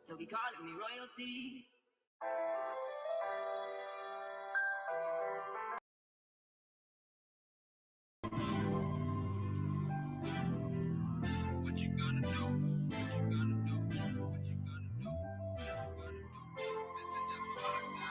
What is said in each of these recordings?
They'll be calling me royalty. What you gonna do? What you gonna do? What you gonna do? What you gonna do? This is just for us now.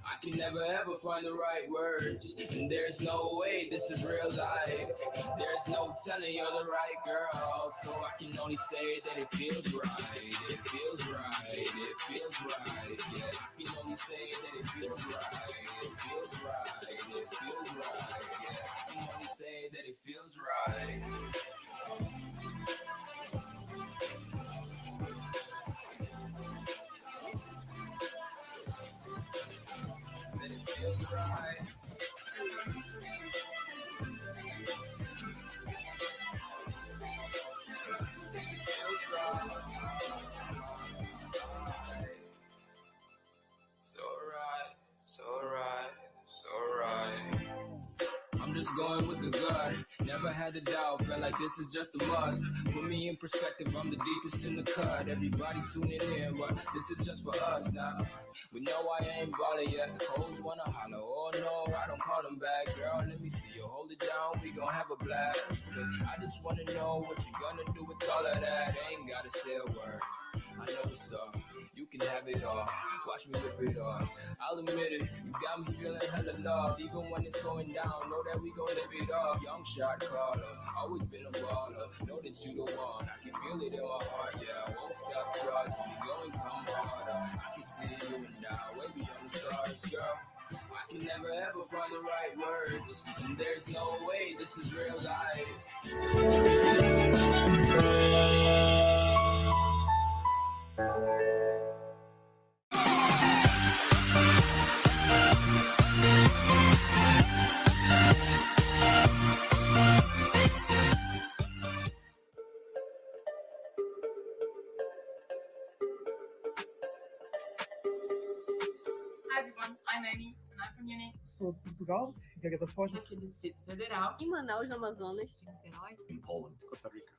I can never ever find the right words, and there's no way this is real life. There's no telling you're the right girl, so I can only say that it feels right. It feels right. It feels right. Yeah, I can only say that it feels right. It feels right. It feels right. Yeah, I can only say that it feels right. That it feels right. I'm just going with the gut. Never had a doubt, felt like this is just a must. Put me in perspective, I'm the deepest in the cut. Everybody tuning in, but this is just for us now. We know I ain't ballin' yet. Hoes wanna holler, oh no, I don't call them back. Girl, let me see you hold it down, we gon' have a blast. Cause I just wanna know what you gonna do with all of that. Ain't gotta say a word, I know what's up. You can have it all, watch me rip it off. I'll admit it, you got me feeling hella loved. Even when it's going down, know that we gon' live it up. Young shot caller, always been a baller. Know that you the one, I can feel it in my heart. Yeah, I won't stop trusting me, go and come harder. I can see you and I, way beyond the stars, girl. I can never ever find the right words, and there's no way this is real life. Hi everyone, I'm Amy, and I'm from Uni. Sou de Portugal, Figueira da Foz, Aqui do Distrito Federal. Em Manaus, no Amazonas. In Poland. Costa Rica.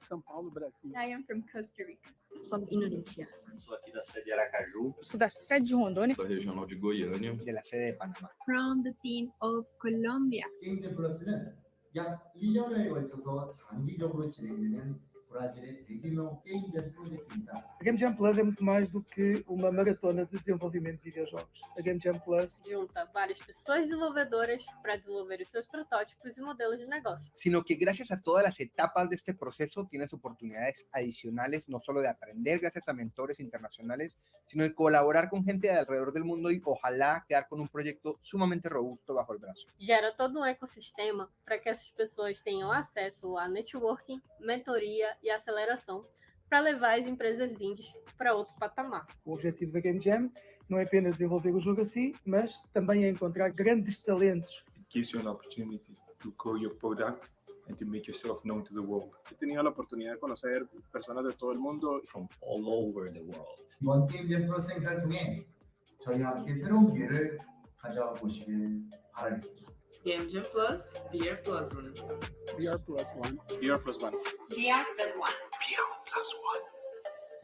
São Paulo, Brasil. I am from Costa Rica. From Indonesia. Sou aqui da sede de Aracaju. Sou da sede de Rondônia. Da regional de Goiânia. De la sede de Panamá. From the team of Colombia. 게임잼플러스는 약 1년에 걸쳐서 장기적으로 진행되는 브라질의 대규모 게임잼 프로젝트입니다. A GameJamPlus é muito mais do que uma maratona de desenvolvimento de videojogos. A GameJamPlus Junta várias pessoas desenvolvedoras para desenvolver os seus protótipos e modelos de negócio. Sino que gracias a todas las etapas de este proceso tienes oportunidades adicionales, no solo de aprender gracias a mentores internacionales, sino de colaborar con gente de alrededor del mundo y ojalá quedar con un proyecto sumamente robusto bajo el brazo. Gera todo um ecossistema para que essas pessoas tenham acesso a networking, mentoria e aceleração para levar as empresas indies para outro patamar. O objetivo da Game Jam não é apenas desenvolver o jogo assim, mas também é encontrar grandes talentos. It gives you an opportunity to grow your product and to make yourself known to the world. He tenido la oportunidad de conocer personas de todo el mundo. From all over the world. 이번 게임잼 플러스 행사를 통해 저희와 함께 새로운 기회를 가져보시길 바라겠습니다. GameJamPlus, VR Plus One. VR Plus One. VR plus one. VR Plus One.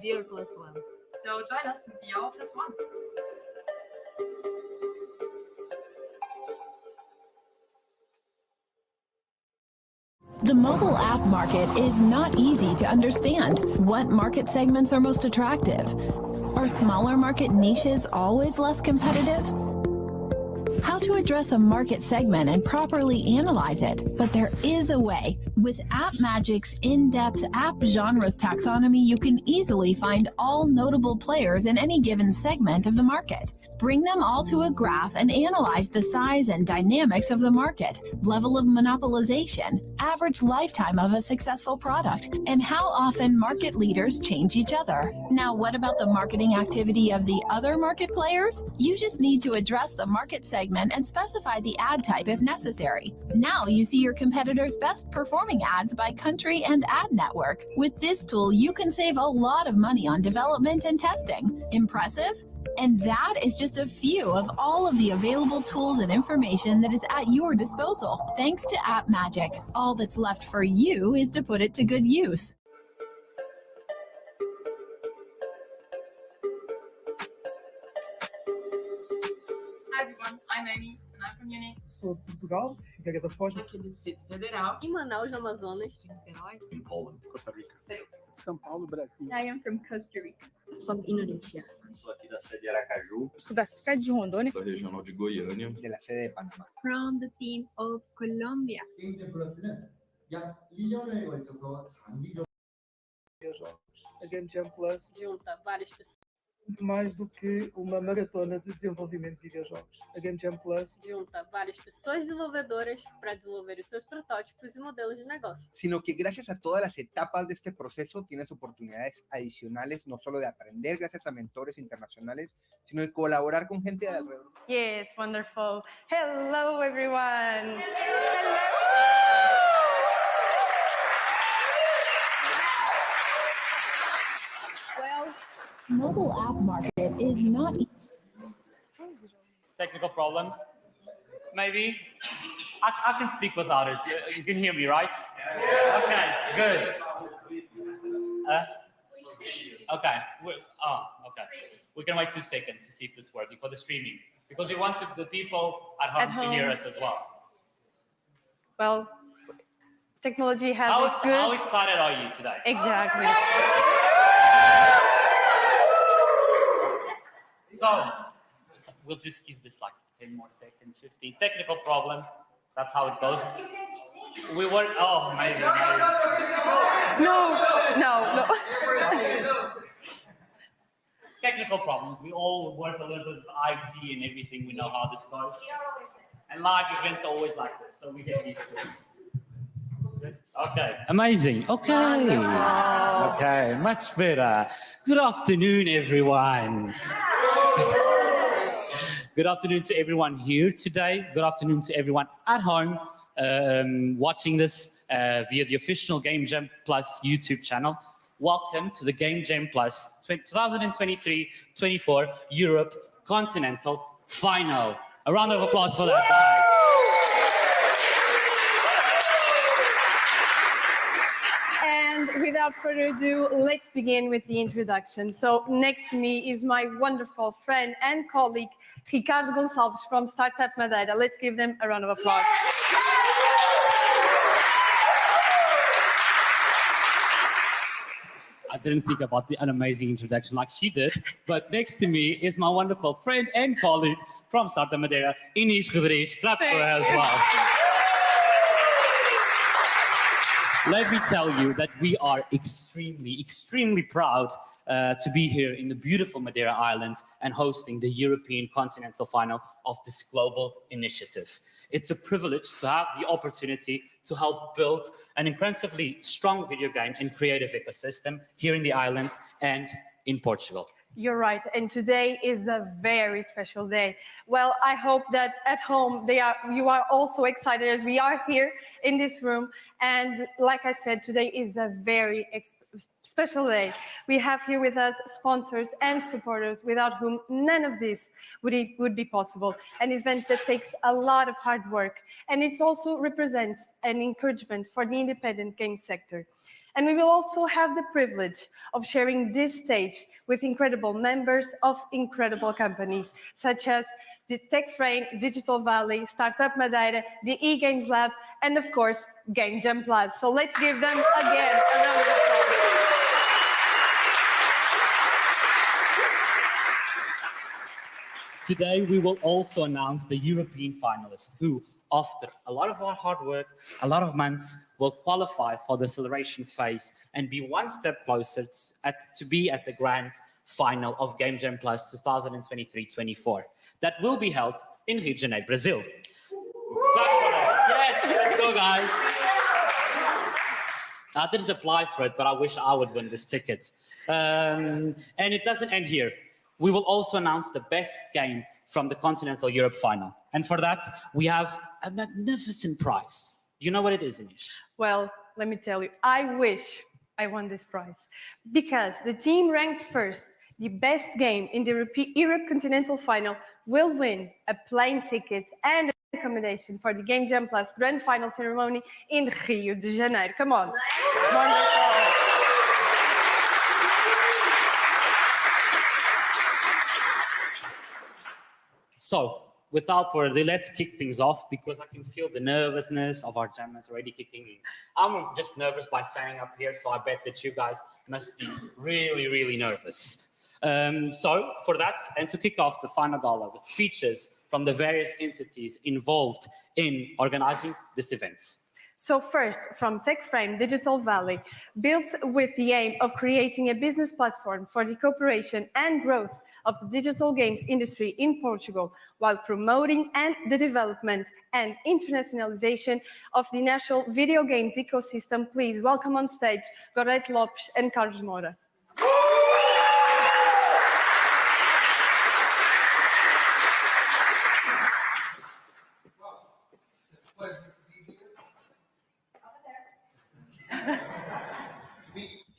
VR plus one. So join us, VR Plus One. The mobile app market is not easy to understand. What market segments are most attractive? Are smaller market niches always less competitive? How to address a market segment and properly analyze it, but there is a way. With AppMagic's in-depth app genres taxonomy, you can easily find all notable players in any given segment of the market. Bring them all to a graph and analyze the size and dynamics of the market, level of monopolization, average lifetime of a successful product, and how often market leaders change each other. Now, what about the marketing activity of the other market players? You just need to address the market segment and specify the ad type if necessary. Now you see your competitors' best performing ads by country and ad network. With this tool, you can save a lot of money on development and testing. Impressive? And that is just a few of all of the available tools and information that is at your disposal. Thanks to AppMagic, all that's left for you is to put it to good use. Hi everyone, I'm Amy and I'm from Munich. Sou de Portugal, Figueira da Foz. Aqui do Distrito Federal. Em Manaus, no Amazonas. In Poland. Costa Rica. São Paulo, Brasil. I am from Costa Rica. From Indonesia. Sou aqui da sede de Aracaju. Sou da sede de Rondônia. Da regional de Goiânia. De la sede de Panamá. From the team of Colombia. 게임잼플러스는 약 1년에 걸쳐서 장기적 A GameJamPlus, Junta várias pessoas. muito mais do que uma maratona de desenvolvimento de videojogos. A GameJamPlus Junta várias pessoas desenvolvedoras para desenvolver os seus protótipos e modelos de negócio. Sino que gracias a todas las etapas de este proceso tienes oportunidades adicionales, no solo de aprender gracias a mentores internacionales, sino de colaborar con gente de alrededor. Yes, wonderful. Hello everyone. Hello. Well, mobile app market is not Technical problems? Maybe? I can speak without it. You can hear me, right? Okay, good. Okay. Okay. We can wait 2 seconds to see if this is working for the streaming, because we wanted the people at home to hear us as well. Well, technology has its good. How excited are you today? Exactly. So, we'll just give this like 10 more seconds, 15. Technical problems. That's how it goes. We were, oh, amazing. No. Technical problems. We all work a little bit with IT and everything. We know how this goes. And live events are always like this, so we get used to it. Okay, amazing. Okay. Okay, much better. Good afternoon, everyone. Good afternoon to everyone here today. Good afternoon to everyone at home watching this via the official GameJamPlus YouTube channel. Welcome to the GameJamPlus 2023-24 Europe Continental Final. A round of applause for that, guys. And without further ado, let's begin with the introduction. So next to me is my wonderful friend and colleague, Ricardo Gonçalves from Startup Madeira. Let's give them a round of applause. I didn't think about an amazing introduction like she did, but next to me is my wonderful friend and colleague from Startup Madeira, Inês Rodrigues. Clap for her as well. Let me tell you that we are extremely proud to be here in the beautiful Madeira Island and hosting the European Continental Final of this global initiative. It's a privilege to have the opportunity to help build an impressively strong video game and creative ecosystem here in the island and in Portugal. You're right, and today is a very special day. Well, I hope that at home you are also excited as we are here in this room. And like I said, today is a very special day. We have here with us sponsors and supporters without whom none of this would be possible. An event that takes a lot of hard work, and it also represents an encouragement for the independent game sector. And we will also have the privilege of sharing this stage with incredible members of incredible companies, such as the TechFrame, Digital Valley, Startup Madeira, the eGames Lab, and of course, GameJamPlus. So let's give them again a round of applause. Today, we will also announce the European finalists who after a lot of our hard work, a lot of months, will qualify for the acceleration phase and be one step closer to be at the grand final of GameJamPlus 2023-24 that will be held in Rio de Janeiro, Brazil. Clap for us. Yes, let's go, guys. I didn't apply for it, but I wish I would win this ticket. And it doesn't end here. We will also announce the best game from the Continental Europe Final. And for that, we have a magnificent prize. Do you know what it is, Anish? Well, let me tell you, I wish I won this prize because the team ranked first, the best game in the Europe Continental Final, will win a plane ticket and accommodation for the GameJamPlus Grand Final ceremony in Rio de Janeiro. Come on. Wonderful. So, without further ado, let's kick things off because I can feel the nervousness of our jammers already kicking in. I'm just nervous by standing up here, so I bet that you guys must be really, really nervous. So, for that, and to kick off the final gala with speeches from the various entities involved in organizing this event. So first, from TechFrame Digital Valley, built with the aim of creating a business platform for the cooperation and growth of the digital games industry in Portugal, while promoting the development and internationalization of the national video games ecosystem. Please welcome on stage Gorete Lopes and Carlos Moura.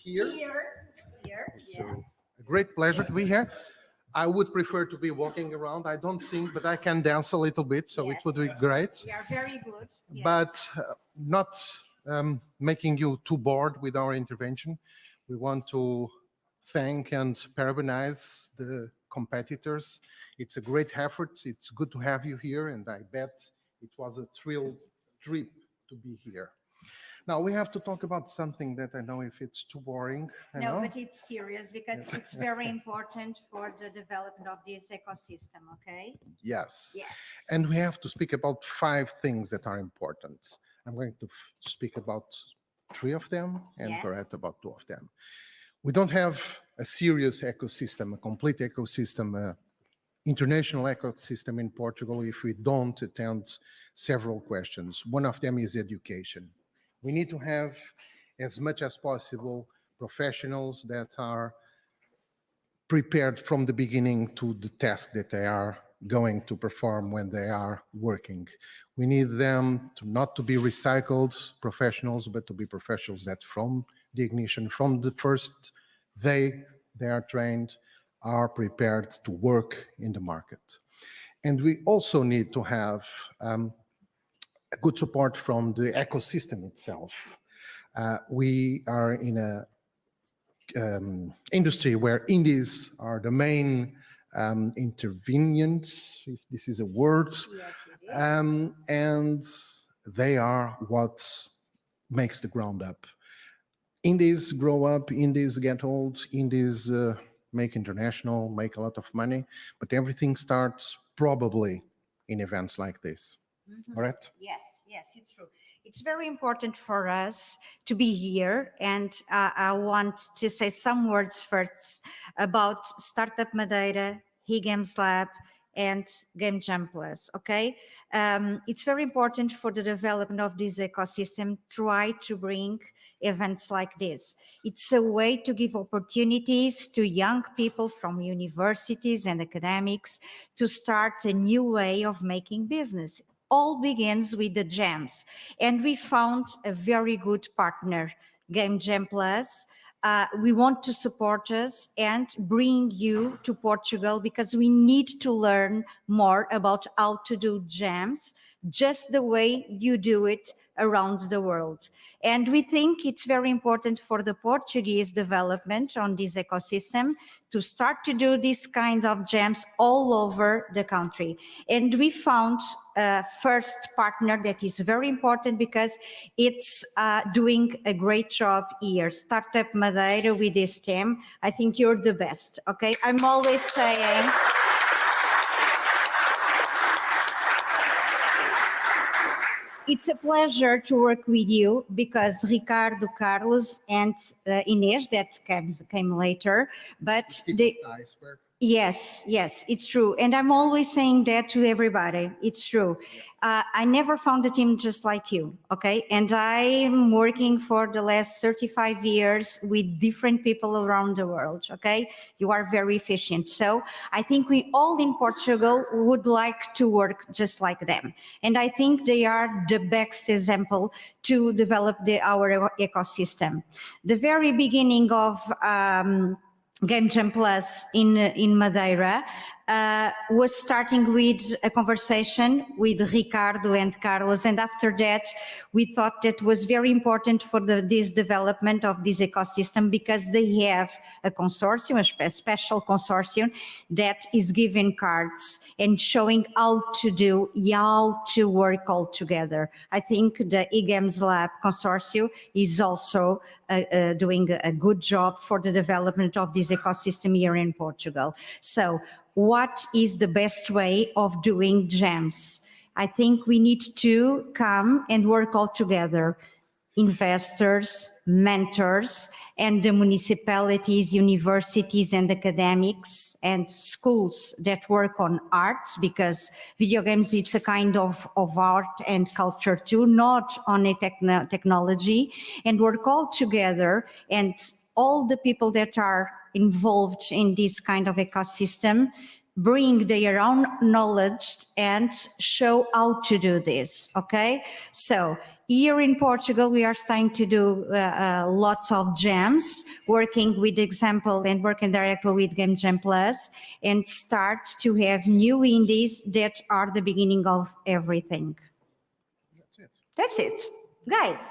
It's a great pleasure to be here. I would prefer to be walking around. I don't sing, but I can dance a little bit, so it would be great. You are very good. Yes. But not making you too bored with our intervention. We want to thank and parabenize the competitors. It's a great effort. It's good to have you here, and I bet it was a thrill trip to be here. Now we have to talk about something that I know if it's too boring. No, but it's serious because it's very important for the development of this ecosystem, okay? Yes. Yes. And we have to speak about 5 things that are important. I'm going to speak about 3 of them and Gorete about 2 of them. We don't have a serious ecosystem, a complete ecosystem, international ecosystem in Portugal if we don't attend several questions. One of them is education. We need to have, as much as possible, professionals that are prepared from the beginning to the task that they are going to perform when they are working. We need them not to be recycled professionals, but to be professionals that from the ignition, from the first day they are trained, are prepared to work in the market. And we also need to have good support from the ecosystem itself. We are in a industry where indies are the main intervenants, if this is a word, and they are what makes the ground up. Indies grow up, indies get old, indies make international, make a lot of money, but everything starts probably in events like this. All right? Yes, it's true. It's very important for us to be here, and I want to say some words first about Startup Madeira, eGames Lab, and GameJamPlus, okay? It's very important for the development of this ecosystem, try to bring events like this. It's a way to give opportunities to young people from universities and academics to start a new way of making business. All begins with the jams, and we found a very good partner, GameJamPlus. We want to support us and bring you to Portugal because we need to learn more about how to do jams just the way you do it around the world. And we think it's very important for the Portuguese development on this ecosystem to start to do these kinds of jams all over the country. And we found a first partner that is very important because it's doing a great job here. Startup Madeira with this team. I think you're the best, okay? I'm always saying... It's a pleasure to work with you because Ricardo, Carlos, and Inês that came later, but they. Yes, it's true. And I'm always saying that to everybody. It's true. I never found a team just like you, okay? And I'm working for the last 35 years with different people around the world, okay? You are very efficient. So I think we all in Portugal would like to work just like them. And I think they are the best example to develop our ecosystem. The very beginning of GameJamPlus in Madeira was starting with a conversation with Ricardo and Carlos, and after that we thought that was very important for this development of this ecosystem because they have a consortium, a special consortium that is giving cards and showing how to work all together. I think the eGames Lab consortium is also doing a good job for the development of this ecosystem here in Portugal. So what is the best way of doing jams? I think we need to come and work all together. Investors, mentors, and the municipalities, universities, and academics, and schools that work on arts, because video games, it's a kind of art and culture too, not only technology, and work all together, and all the people that are involved in this kind of ecosystem bring their own knowledge and show how to do this, okay? So here in Portugal, we are starting to do lots of jams, working with example and working directly with GameJamPlus, and start to have new indies that are the beginning of everything. That's it, guys.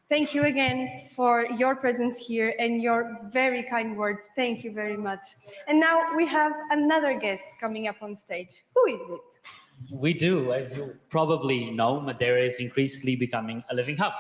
Thank you again for your presence here and your very kind words. Thank you very much. And now we have another guest coming up on stage. Who is it? We do. As you probably know, Madeira is increasingly becoming a living hub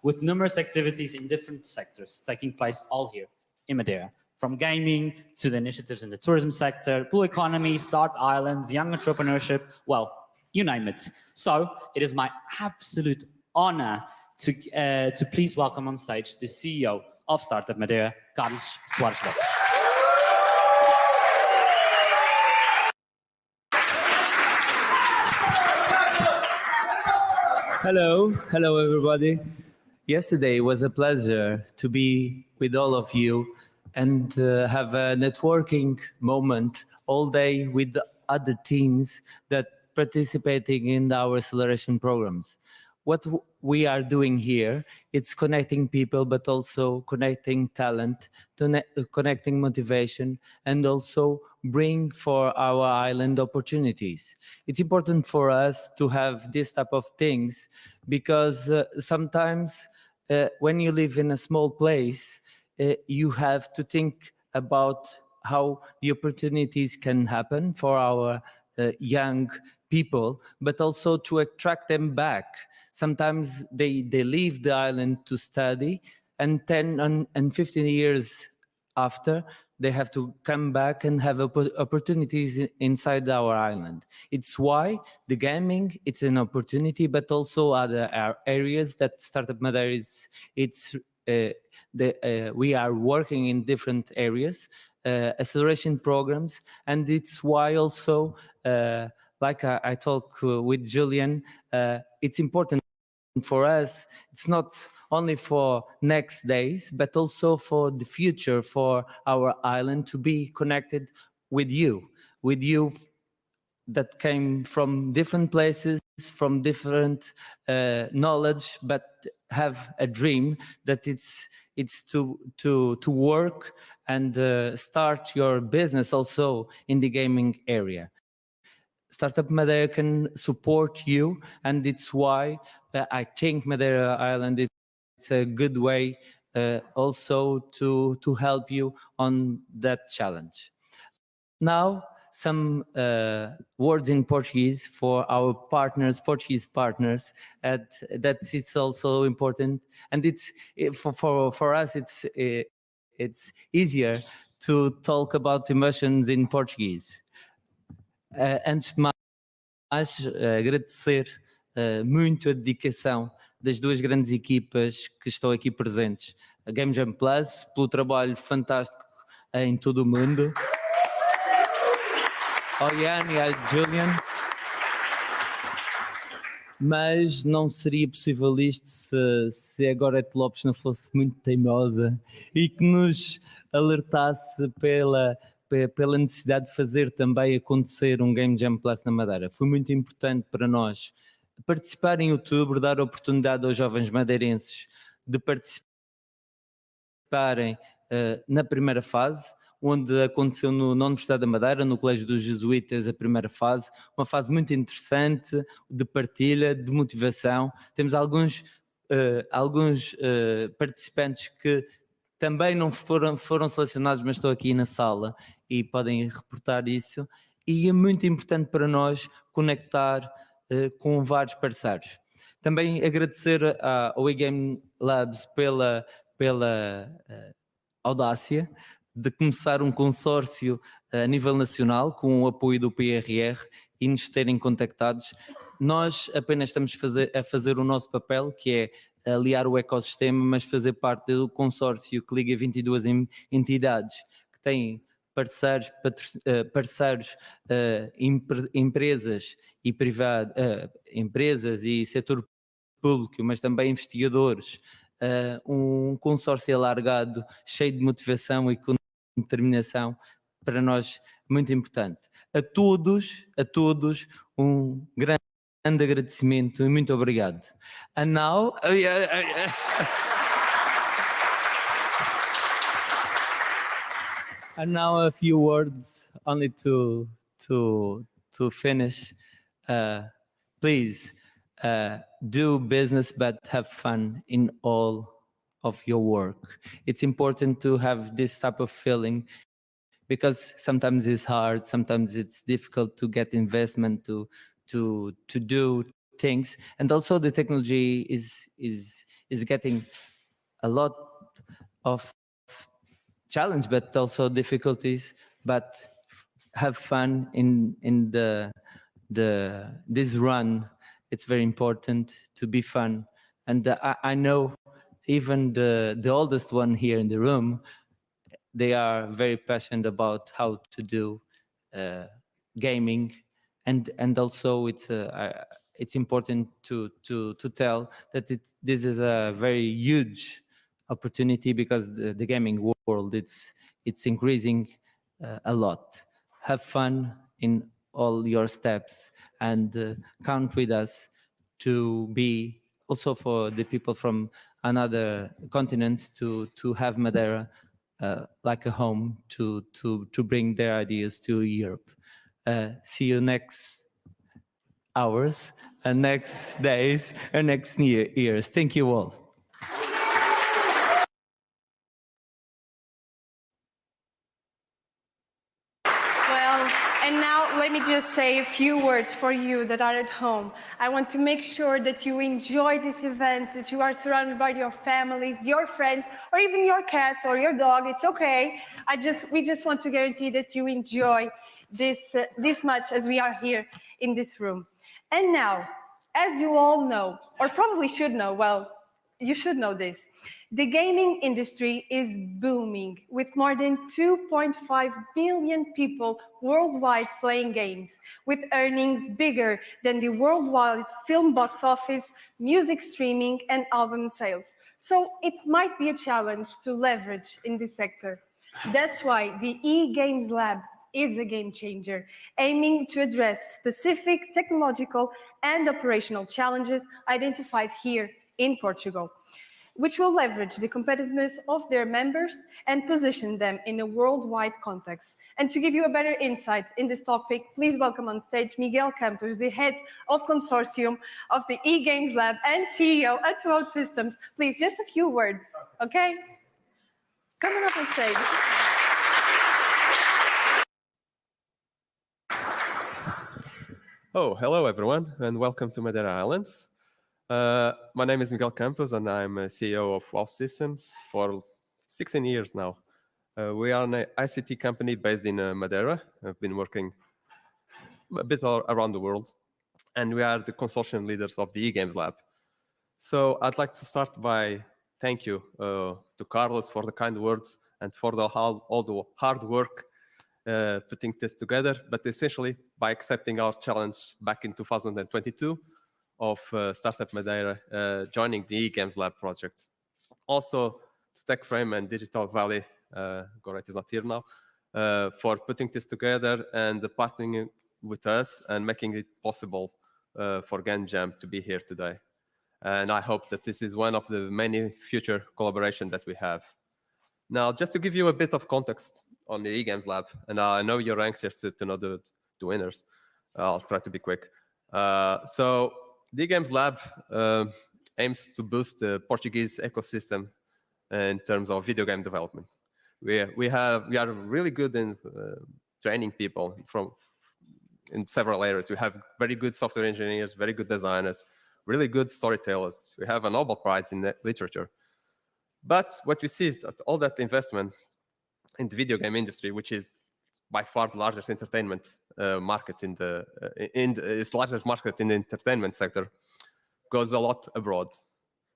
with numerous activities in different sectors taking place all here in Madeira. From gaming to the initiatives in the tourism sector, blue economy, start islands, young entrepreneurship, well, you name it. So it is my absolute honor to please welcome on stage the CEO of Startup Madeira, Carlos Soares. Hello everybody. Yesterday was a pleasure to be with all of you and have a networking moment all day with the other teams that participating in our acceleration programs. What we are doing here, it's connecting people, but also connecting talent, connecting motivation, and also bring for our island opportunities. It's important for us to have this type of things because sometimes when you live in a small place, you have to think about how the opportunities can happen for our young people, but also to attract them back. Sometimes they leave the island to study, and 10 and 15 years after, they have to come back and have opportunities inside our island. It's why the gaming, it's an opportunity, but also other areas that Startup Madeira we are working in different areas, acceleration programs, and it's why also, like I talk with Julian, it's important for us. It's not only for next days, but also for the future, for our island to be connected with you that came from different places, from different knowledge, but have a dream that it's to work and start your business also in the gaming area. Startup Madeira can support you, and it's why I think Madeira Island it's a good way also to help you on that challenge. Now, some words in Portuguese for our partners, Portuguese partners, that it's also important, and it's for us it's easier to talk about emotions in Portuguese. Antes de mais, agradecer muito a dedicação das duas grandes equipas que estão aqui presentes. A GameJamPlus, pelo trabalho fantástico em todo o mundo. Ao Ian e ao Julian. Mas não seria possível isto se a Gorete Lopes não fosse muito teimosa e que nos alertasse pela necessidade de fazer também acontecer um GameJamPlus na Madeira. Foi muito importante para nós participar em outubro, dar oportunidade aos jovens madeirenses de participarem na primeira fase, onde aconteceu na Universidade da Madeira, no Colégio dos Jesuítas, a primeira fase, uma fase muito interessante de partilha, de motivação. Temos alguns participantes que também não foram selecionados, mas estão aqui na sala e podem reportar isso. E é muito importante para nós conectar com vários parceiros. Também agradecer ao eGame Labs pela audácia de começar um consórcio a nível nacional com o apoio do PRR e nos terem contactados. Nós apenas estamos a fazer o nosso papel, que é aliar o ecossistema, mas fazer parte do consórcio que liga 22 entidades que têm parceiros, empresas e privados, empresas e setor público, mas também investigadores, um consórcio alargado, cheio de motivação e com determinação, para nós muito importante. A todos, um grande agradecimento e muito obrigado. And now, and now a few words only to finish. Please do business, but have fun in all of your work. It's important to have this type of feeling because sometimes it's hard, sometimes it's difficult to get investment to do things, and also the technology is getting a lot of challenge, but also difficulties. But have fun in this run. It's very important to be fun, and I know even the oldest one here in the room, they are very passionate about how to do gaming, and also it's important to tell that this is a very huge opportunity because the gaming world it's increasing a lot. Have fun in all your steps and count with us to be also for the people from another continents to have Madeira like a home to bring their ideas to Europe. See you next hours and next days and next years. Thank you all. And now let me just say a few words for you that are at home. I want to make sure that you enjoy this event, that you are surrounded by your families, your friends, or even your cats or your dog. It's okay. We just want to guarantee that you enjoy this much as we are here in this room. And now, as you all know, or probably should know, well, you should know this. The gaming industry is booming with more than 2.5 billion people worldwide playing games, with earnings bigger than the worldwide film box office, music streaming, and album sales. So it might be a challenge to leverage in this sector. That's why the eGames Lab is a game changer, aiming to address specific technological and operational challenges identified here in Portugal, which will leverage the competitiveness of their members and position them in a worldwide context. And to give you a better insight in this topic, please welcome on stage Miguel Campos, the head of consortium of the eGames Lab and CEO at Road Systems. Please, just a few words, okay? Coming up on stage. Oh, hello everyone, and welcome to Madeira Islands. My name is Miguel Campos, and I'm a CEO of Road Systems for 16 years now. We are an ICT company based in Madeira. I've been working a bit all around the world, and we are the consortium leaders of the eGames Lab. So I'd like to start by thank you to Carlos for the kind words and for all the hard work putting this together, but essentially by accepting our challenge back in 2022 of Startup Madeira joining the eGames Lab project. Also to TechFrame and Digital Valley, Goret is not here now, for putting this together and partnering with us and making it possible for GameJam to be here today. And I hope that this is one of the many future collaborations that we have. Now, just to give you a bit of context on the eGames Lab, and I know you're anxious to know the winners. I'll try to be quick. So the eGames Lab aims to boost the Portuguese ecosystem in terms of video game development. We are really good in training people in several areas. We have very good software engineers, very good designers, really good storytellers. We have a Nobel Prize in literature. But what we see is that all that investment in the video game industry, which is by far the largest entertainment market in its largest market in the entertainment sector, goes a lot abroad.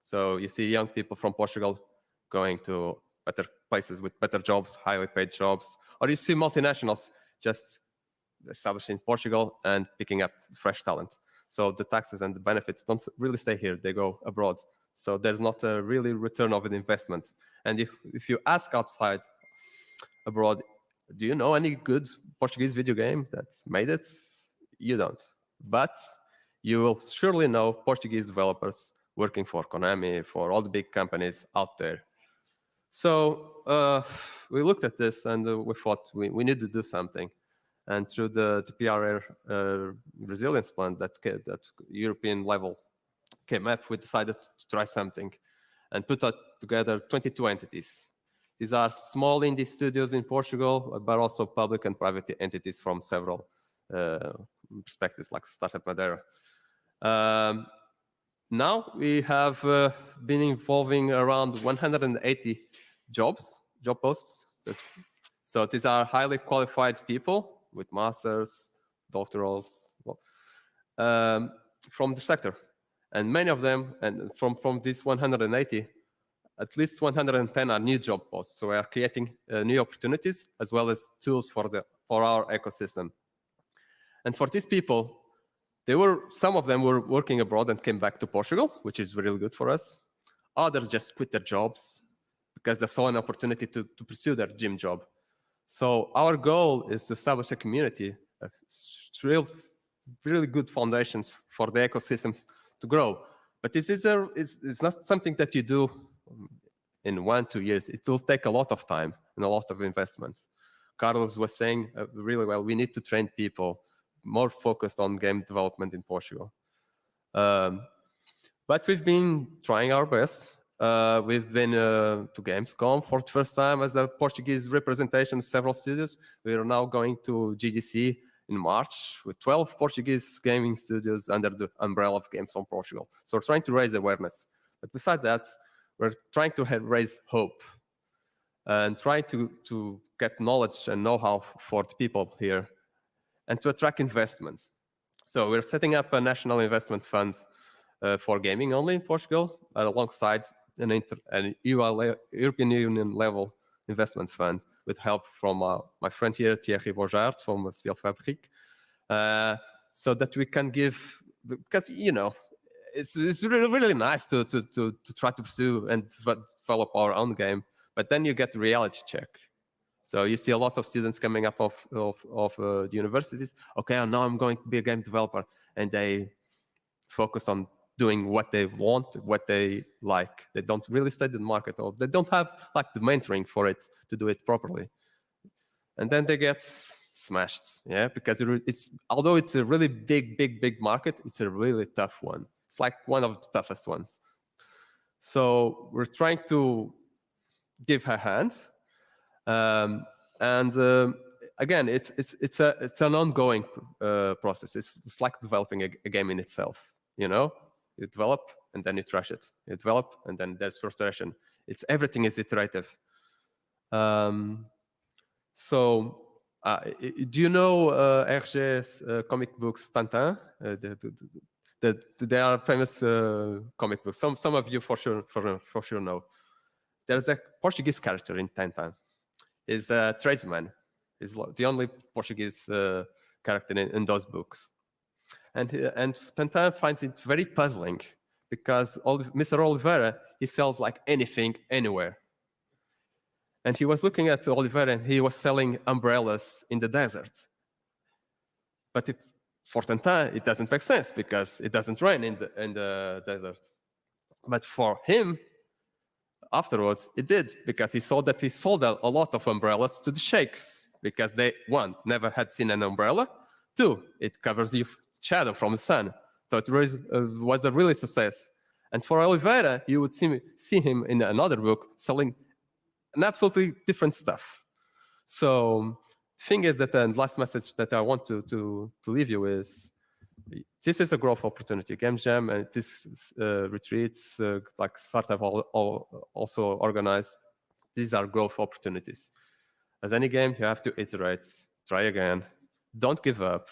So you see young people from Portugal going to better places with better jobs, highly paid jobs, or you see multinationals just established in Portugal and picking up fresh talent. So the taxes and the benefits don't really stay here, they go abroad. So there's not a really return of an investment. And if you ask outside abroad, do you know any good Portuguese video game that made it? You don't. But you will surely know Portuguese developers working for Konami, for all the big companies out there. So we looked at this and we thought we need to do something. And through the PRR resilience plan that European level came up, we decided to try something and put together 22 entities. These are small indie studios in Portugal, but also public and private entities from several perspectives, like Startup Madeira. Now we have been involving around 180 job posts. So these are highly qualified people with masters, doctorals, from the sector. And many of them, and from these 180, at least 110 are new job posts. So we are creating new opportunities as well as tools for our ecosystem. And for these people, some of them were working abroad and came back to Portugal, which is really good for us. Others just quit their jobs because they saw an opportunity to pursue their dream job. So our goal is to establish a community, really good foundations for the ecosystems to grow. But it's not something that you do in 1-2 years. It will take a lot of time and a lot of investments. Carlos was saying really well, we need to train people more focused on game development in Portugal. But we've been trying our best. We've been to Gamescom for the first time as a Portuguese representation of several studios. We are now going to GDC in March with 12 Portuguese gaming studios under the umbrella of Games from Portugal. So we're trying to raise awareness. But besides that, we're trying to raise hope and try to get knowledge and know-how for the people here and to attract investments. So we're setting up a national investment fund for gaming only in Portugal, alongside an European Union level investment fund with help from my friend here, Thierry Bojard from Spielfabrik, so that we can give, because, you know, it's really nice to try to pursue and develop our own game, but then you get the reality check. So you see a lot of students coming up of the universities. Okay, now I'm going to be a game developer, and they focus on doing what they want, what they like. They don't really study the market, or they don't have like the mentoring for it to do it properly. And then they get smashed, yeah, because although it's a really big market, it's a really tough one. It's like one of the toughest ones. So we're trying to give her hands, again, it's an ongoing process. It's like developing a game in itself. You know, you develop and then you trash it. You develop and then there's frustration. Everything is iterative. So, do you know Hergé's comic books Tintin? They are famous comic books. Some of you for sure know. There's a Portuguese character in Tintin. He's a tradesman. He's the only Portuguese character in those books. And Tintin finds it very puzzling because Mr. Oliveira, he sells like anything, anywhere. And he was looking at Oliveira and he was selling umbrellas in the desert. But for Tintin, it doesn't make sense because it doesn't rain in the desert. But for him, afterwards, it did, because he saw that he sold a lot of umbrellas to the sheikhs because they, one, never had seen an umbrella. Two, it covers your shadow from the sun. So it was a really success. And for Oliveira, you would see him in another book selling an absolutely different stuff. So the thing is that the last message that I want to leave you is, this is a growth opportunity. Game Jam and these retreats, like Startup also organized, these are growth opportunities. As any game, you have to iterate, try again, don't give up.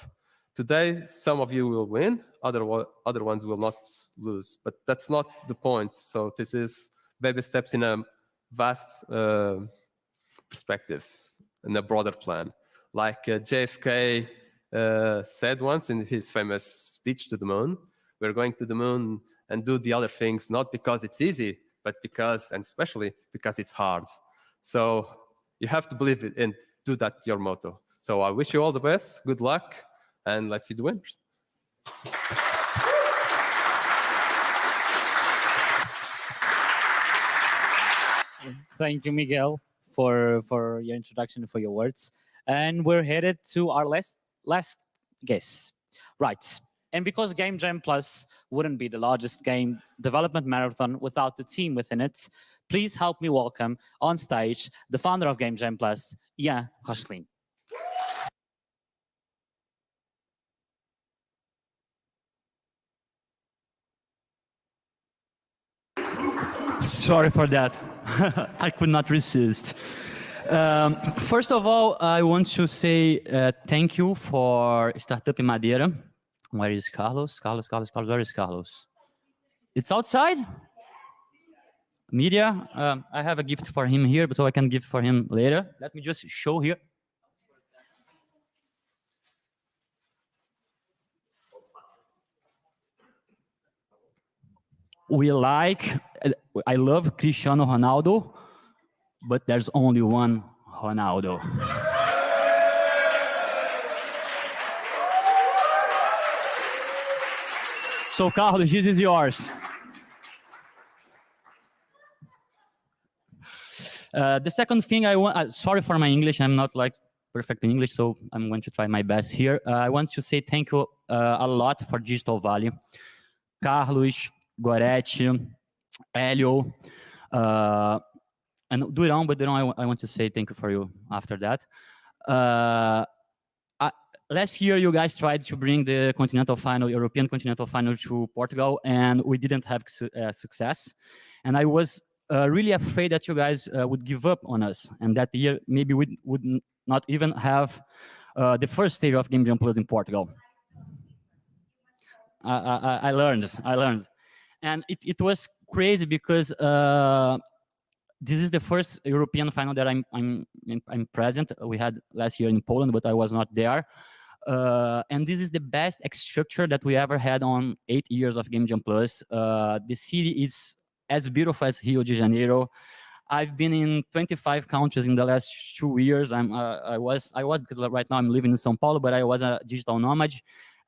Today, some of you will win, other ones will not lose, but that's not the point. So this is baby steps in a vast perspective, in a broader plan. Like JFK said once in his famous speech to the moon, we're going to the moon and do the other things, not because it's easy, but because, and especially because it's hard. So you have to believe it and do that your motto. So I wish you all the best, good luck, and let's see the winners. Thank you, Miguel, for your introduction and for your words. And we're headed to our last guest. Right. And because GameJamPlus wouldn't be the largest game development marathon without the team within it, please help me welcome on stage the founder of GameJamPlus, Ian Roslin. Sorry for that. I could not resist. First of all, I want to say thank you for Startup in Madeira. Where is Carlos? Carlos, where is Carlos? It's outside? Media? I have a gift for him here, so I can give for him later. Let me just show here. I love Cristiano Ronaldo, but there's only one Ronaldo. So Carlos, this is yours. The second thing I want, sorry for my English, I'm not like perfect in English, so I'm going to try my best here. I want to say thank you a lot for Digital Valley. Carlos, Goretti, Elio, and Durão, but Durão, I want to say thank you for you after that. Last year, you guys tried to bring the Continental Final, European Continental Final to Portugal, and we didn't have success. And I was really afraid that you guys would give up on us, and that year maybe we would not even have the first stage of GameJamPlus in Portugal. I learned. And it was crazy because this is the first European final that I'm present. We had last year in Poland, but I was not there. And this is the best structure that we ever had on 8 years of GameJamPlus. The city is as beautiful as Rio de Janeiro. I've been in 25 countries in the last 2 years. I was because right now I'm living in São Paulo, but I was a digital nomad.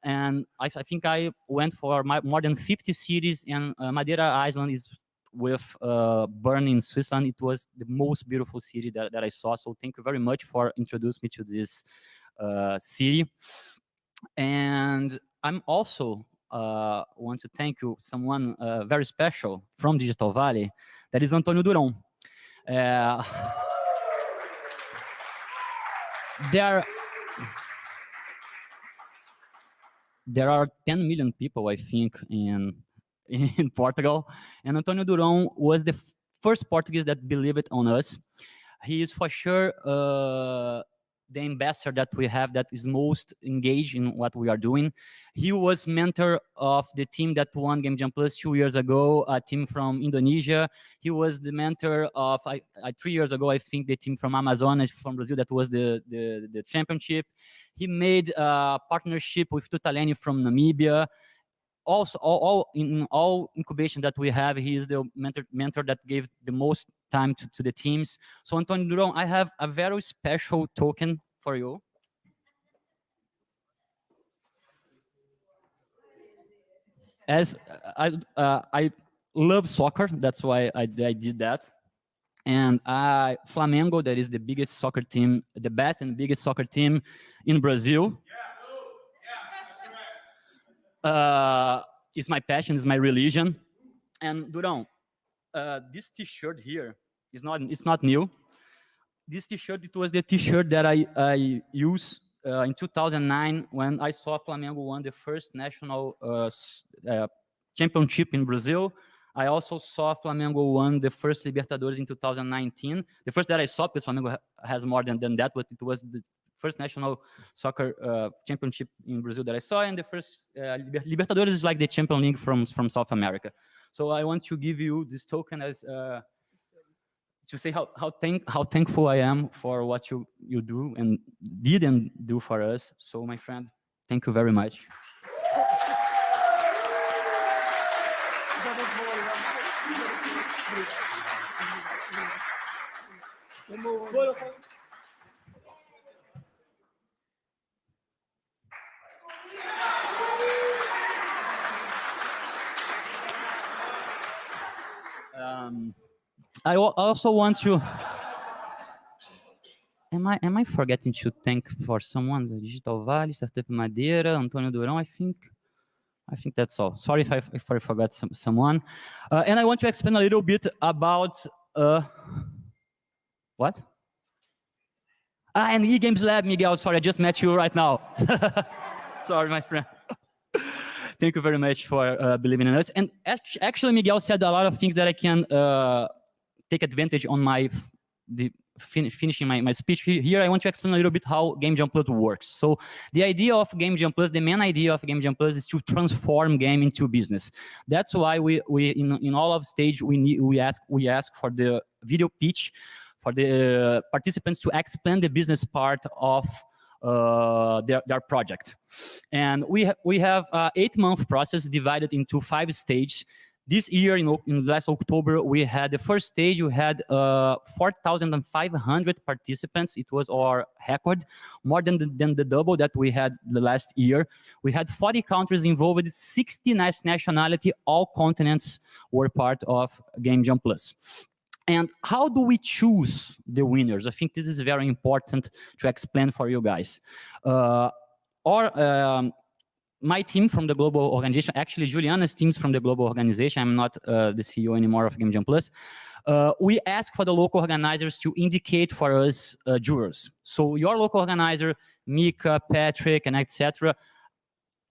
And I think I went for more than 50 cities, and Madeira Island is with Bern in Switzerland. It was the most beautiful city that I saw. So thank you very much for introducing me to this city. And I'm also want to thank you, someone very special from Digital Valley, that is Antônio Durão. There are 10 million people, I think, in Portugal, and Antônio Durão was the first Portuguese that believed on us. He is for sure the ambassador that we have that is most engaged in what we are doing. He was mentor of the team that won GameJamPlus 2 years ago, a team from Indonesia. He was the mentor of 3 years ago, I think, the team from Amazonas from Brazil that was the championship. He made a partnership with Tutaleni from Namibia. Also, in all incubation that we have, he is the mentor that gave the most time to the teams. So Antônio Durão, I have a very special token for you. As I love soccer, that's why I did that. And Flamengo, that is the biggest soccer team, the best and biggest soccer team in Brazil. It's my passion, it's my religion. And Durão, this T-shirt here it's not new. This T-shirt, it was the T-shirt that I used in 2009 when I saw Flamengo won the first national championship in Brazil. I also saw Flamengo won the first Libertadores in 2019. The first that I saw, because Flamengo has more than that, but it was the first national soccer championship in Brazil that I saw, and the first Libertadores is like the Champions League from South America. So I want to give you this token as to say how thankful I am for what you do and didn't do for us. So my friend, thank you very much. I also want to. Am I forgetting to thank for someone? Digital Vale, Startup Madeira, Antônio Durão. I think that's all. Sorry if I forgot someone. And I want to explain a little bit about what? And eGames Lab, Miguel. Sorry, I just met you right now. Sorry, my friend. Thank you very much for believing in us. And actually, Miguel said a lot of things that I can take advantage on finishing my speech. Here, I want to explain a little bit how GameJamPlus works. So the idea of GameJamPlus, the main idea of GameJamPlus is to transform game into business. That's why we in all of stage we ask for the video pitch for the participants to explain the business part of their project. And we have 8-month process divided into 5 stages. This year, in last October, we had the first stage. We had 4,500 participants. It was our record, more than the double that we had the last year. We had 40 countries involved, 60 nationality, all continents were part of GameJamPlus. And how do we choose the winners? I think this is very important to explain for you guys. My team from the global organization, actually Juliana's teams from the global organization, I'm not the CEO anymore of GameJamPlus, we ask for the local organizers to indicate for us jurors. So your local organizer, Mika, Patrick, and etc.,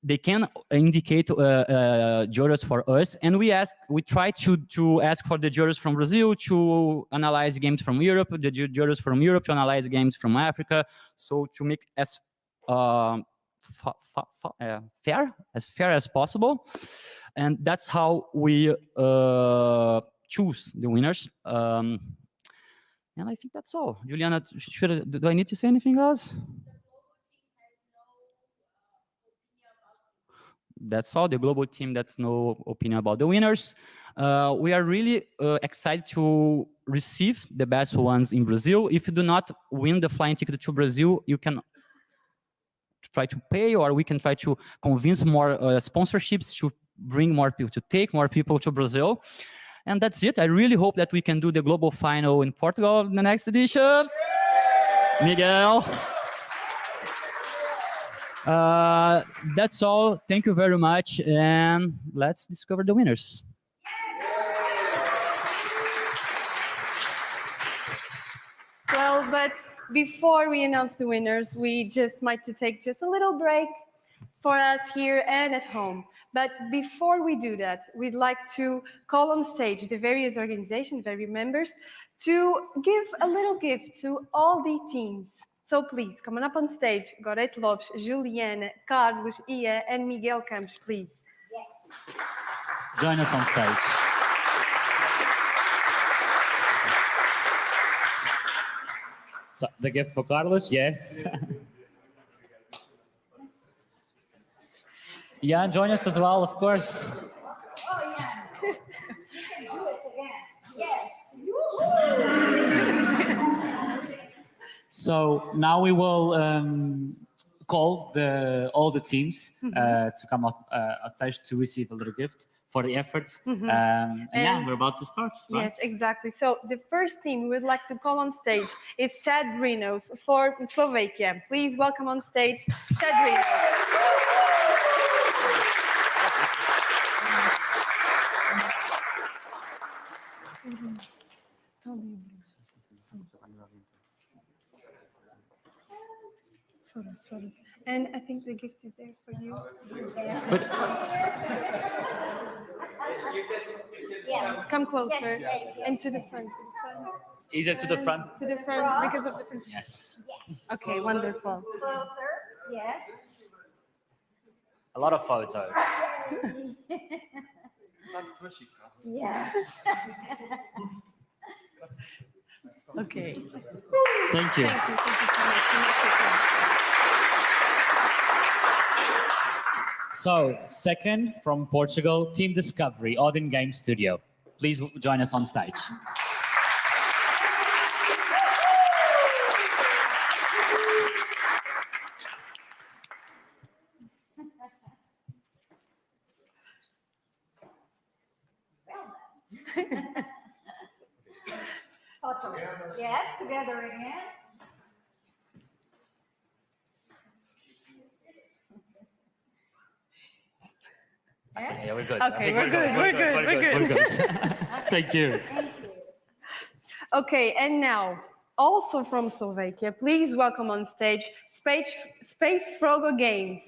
they can indicate jurors for us, and we try to ask for the jurors from Brazil to analyze games from Europe, the jurors from Europe to analyze games from Africa, so to make as fair as possible, and that's how we choose the winners. And I think that's all. Juliana, do I need to say anything else? That's all. The global team, that's no opinion about the winners. We are really excited to receive the best ones in Brazil. If you do not win the flying ticket to Brazil, you can try to pay, or we can try to convince more sponsorships to bring more people, to take more people to Brazil. And that's it. I really hope that we can do the global final in Portugal in the next edition. Miguel. That's all. Thank you very much, and let's discover the winners. Well, but before we announce the winners, we just might to take just a little break for us here and at home. But before we do that, we'd like to call on stage the various organizations, various members, to give a little gift to all the teams So please, come on up on stage. Gorete Lopes, Juliana, Carlos, Ia, and Miguel Campos, please. Join us on stage. So the gift for Carlos, yes. Yeah, join us as well, of course. Oh, yeah. You can do it again. Yes. So now we will call all the teams to come out on stage to receive a little gift for the efforts. And yeah, we're about to start. Right? Yes, exactly. So the first team we'd like to call on stage is Sadrinos for Slovakia. Please welcome on stage Sadrinos. Photos. And I think the gift is there for you. Yes. Come closer and to the front. Easier to the front. To the front because of the. Yes. Okay, wonderful. Closer. Yes. A lot of photos. Yes. Okay. Thank you. Thank you so much. So, second from Portugal, Team Discovery, Odin Game Studio. Please join us on stage. Photo. Yes, together again. Yeah, we're good. Okay, we're good. Thank you. Okay, and now, also from Slovakia, please welcome on stage Space Frogo Games.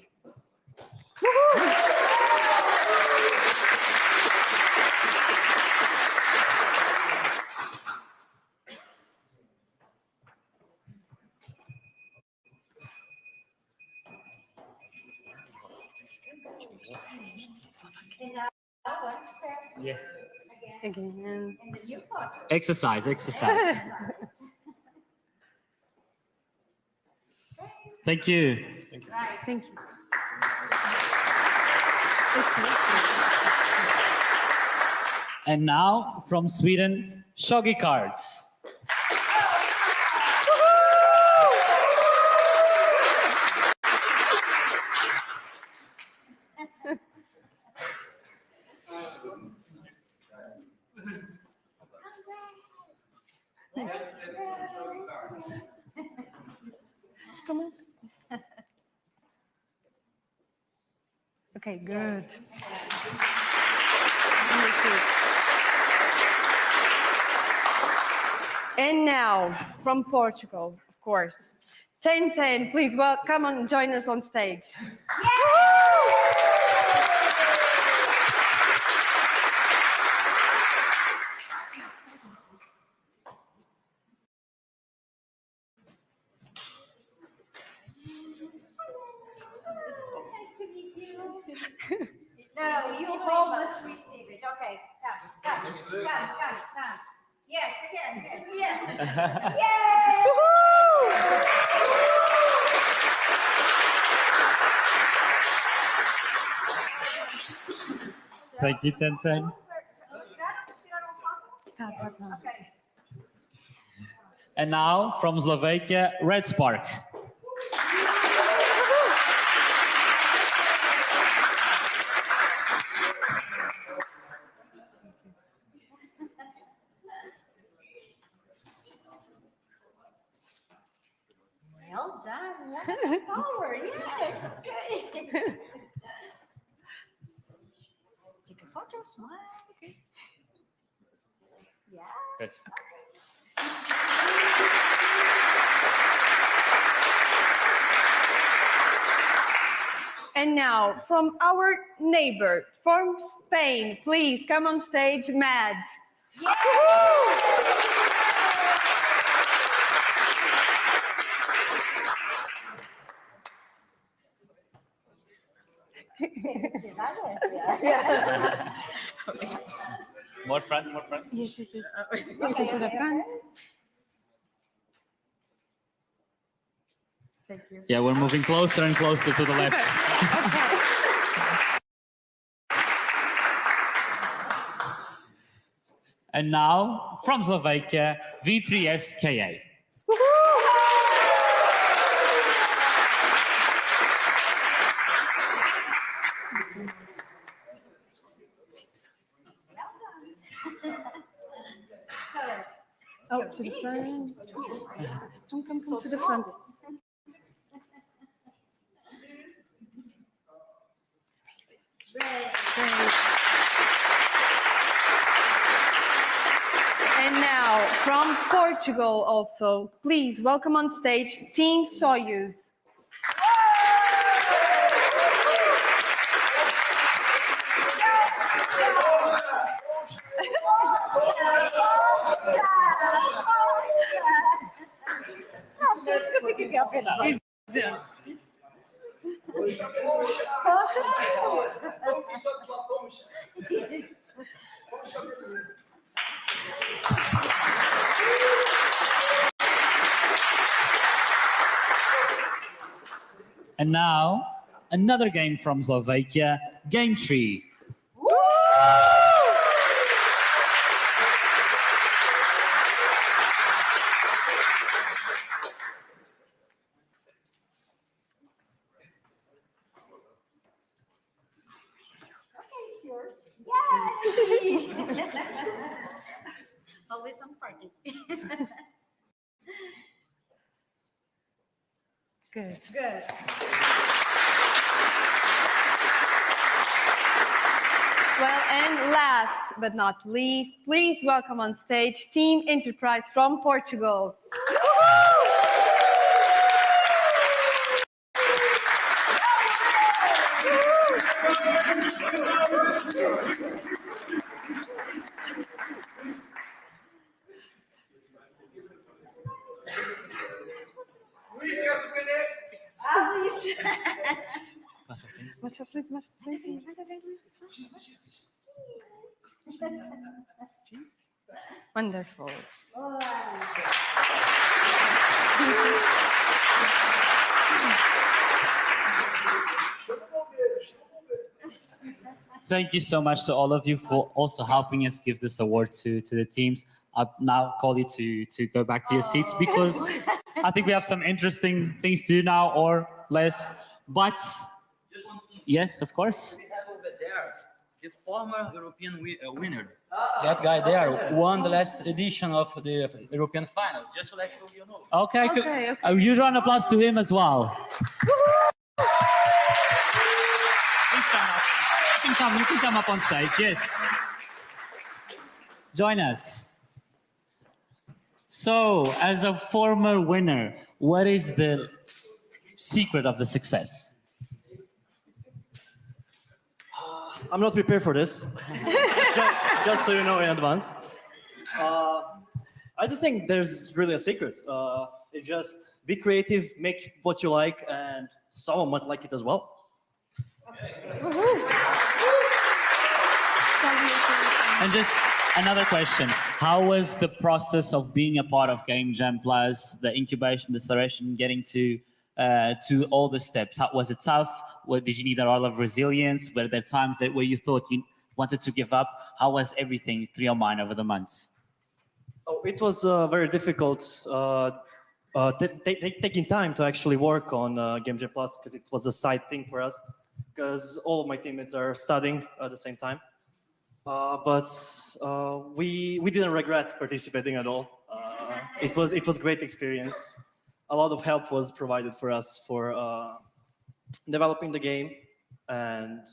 And now one step Yeah. Again. and the new photo. Exercise. Thank you. Right. Thank you. And now from Sweden, Shogi Cards. Come on. Okay, good. And now, from Portugal, of course, 1010, please come and join us on stage. Nice to meet you. No, you all must receive it. Okay, come. Yes, again. Yes. Yay! Thank you, 1010. Okay. And now from Slovakia, Red Spark. Well done. What power. Yes. Okay. Take a photo, smile. Okay. Yeah. Good. And now, from our neighbor, from Spain, please come on stage, Mad. More front, more front. Yes, yes, yes. Okay, to the front. Thank you. Yeah, we're moving closer and closer to the left. And now, from Slovakia, V3SKA. Oh, to the front. Come to the front. And now, from Portugal also, please welcome on stage Team Soyuz. And now, another game from Slovakia, Game Tree. Always on party. Good. Good. Well, and last but not least, please welcome on stage Team Enterprise from Portugal. Mais à frente, mais à frente. Wonderful. Thank you so much to all of you for also helping us give this award to the teams. I'll now call you to go back to your seats because I think we have some interesting things to do now or less. But yes, of course. We have over there the former European winner. That guy there won the last edition of the European final. Just to let you know. Okay, a huge round of applause to him as well. Please stand up. You can come up on stage, yes. Join us. So, as a former winner, what is the secret of the success? I'm not prepared for this, just so you know in advance. I don't think there's really a secret. You just be creative, make what you like, and someone might like it as well. And just another question. How was the process of being a part of GameJamPlus, the incubation, the acceleration, getting to all the steps? How, was it tough? Did you need a lot of resilience? Were there times where you thought you wanted to give up? How was everything through your mind over the months? Oh, it was very difficult taking time to actually work on GameJamPlus because it was a side thing for us because all of my teammates are studying at the same time. But we didn't regret participating at all. It was great experience. A lot of help was provided for us for developing the game, and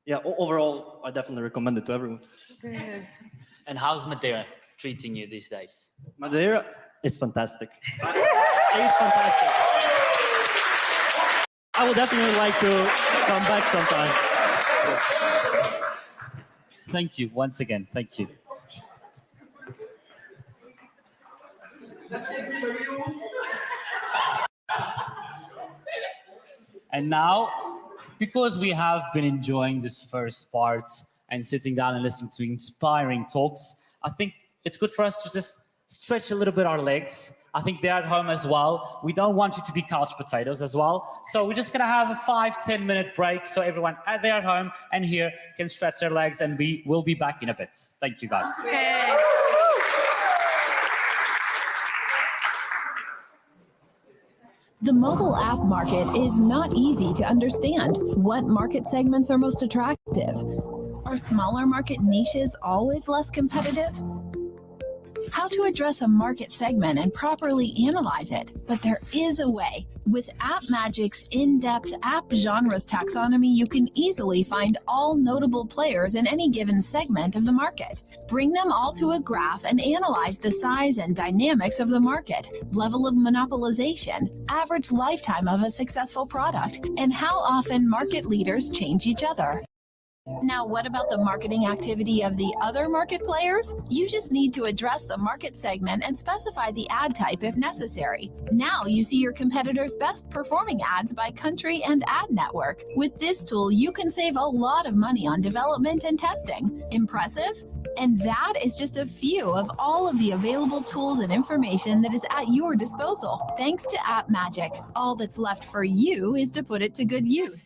yeah, overall, I definitely recommend it to everyone. Good. And how's Madeira treating you these days? Madeira, it's fantastic. It's fantastic. I would definitely like to come back sometime. Thank you once again. Thank you. And now, because we have been enjoying this first part and sitting down and listening to inspiring talks, I think it's good for us to just stretch a little bit our legs. I think they're at home as well. We don't want you to be couch potatoes as well. So we're just gonna have a 5-10 minute break so everyone there at home and here can stretch their legs, and we will be back in a bit. Thank you guys. Okay. The mobile app market is not easy to understand. What market segments are most attractive? Are smaller market niches always less competitive? How to address a market segment and properly analyze it, but there is a way. With AppMagic's in-depth app genres taxonomy, you can easily find all notable players in any given segment of the market. Bring them all to a graph and analyze the size and dynamics of the market, level of monopolization, average lifetime of a successful product, and how often market leaders change each other. Now, what about the marketing activity of the other market players? You just need to address the market segment and specify the ad type if necessary. Now you see your competitors' best performing ads by country and ad network. With this tool, you can save a lot of money on development and testing. Impressive? And that is just a few of all of the available tools and information that is at your disposal. Thanks to AppMagic, all that's left for you is to put it to good use.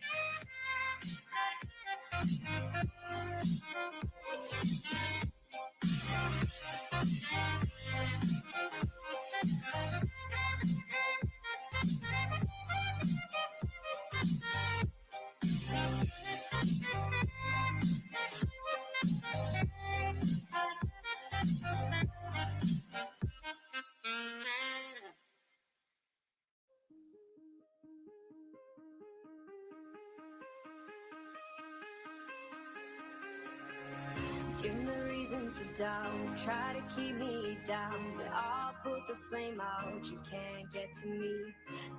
Give me reasons to doubt, try to keep me down, but I'll put the flame out, you can't get to me.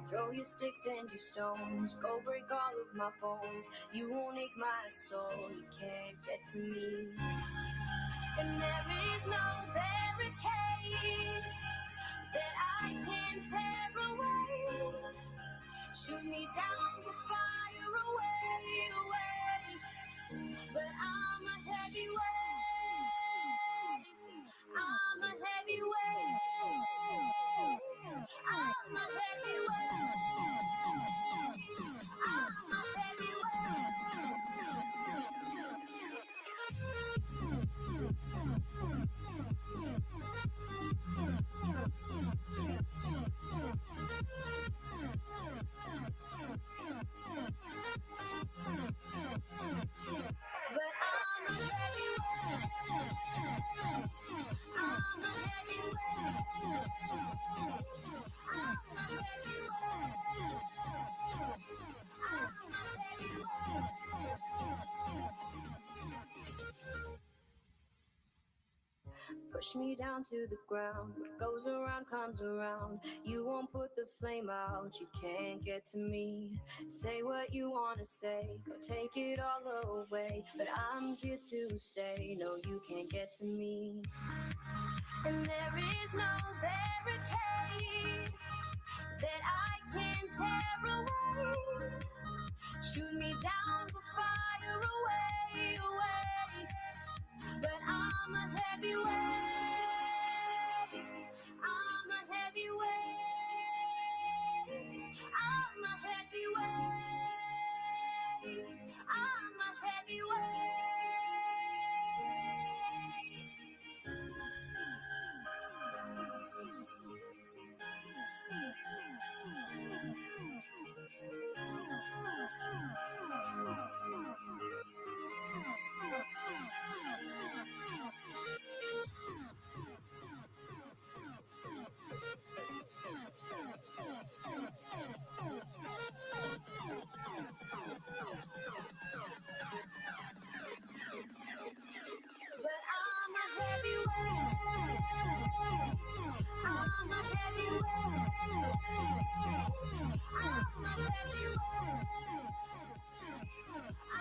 Throw your sticks and your stones, go break all of my bones, you won't ache my soul, you can't get to me. And there is no barricade that I can tear away. Shoot me down to fire away, away. But I'm a heavyweight. I'm a heavyweight. I'm a heavyweight. I'm a push me down to the ground. What goes around comes around. You won't put the flame out. You can't get to me. Say what you wanna say. Go take it all away. But I'm here to stay. No, you can't get to me. And there is no barricade that I can tear away. Shoot me down, go fire away, away. But I'm a heavyweight. I'm a heavyweight. I'm a heavyweight. I'm a heavyweight. But I'm a heavyweight. I'm a heavyweight. I'm a heavyweight.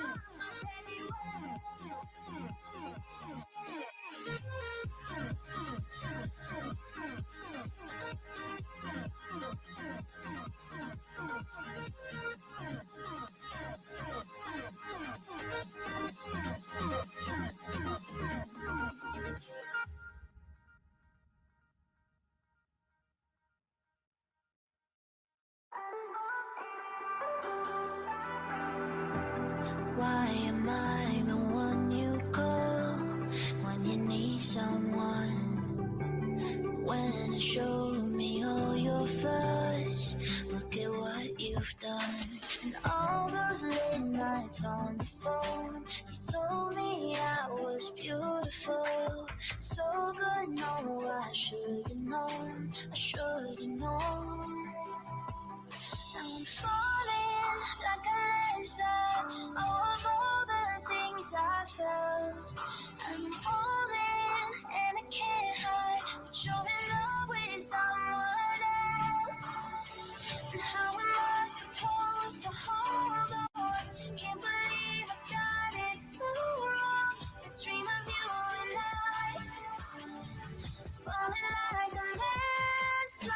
I'm a heavyweight. show me all your flaws. Look at what you've done. And all those late nights on the phone, you told me I was beautiful, so good. No, I should've known, I should've known. Now I'm falling like a landslide of all the things I felt. And I'm all in and I can't hide, but you're in love with someone else. And how am I supposed to hold on? Can't believe I got it so wrong. The dream of you and I, falling like a landslide.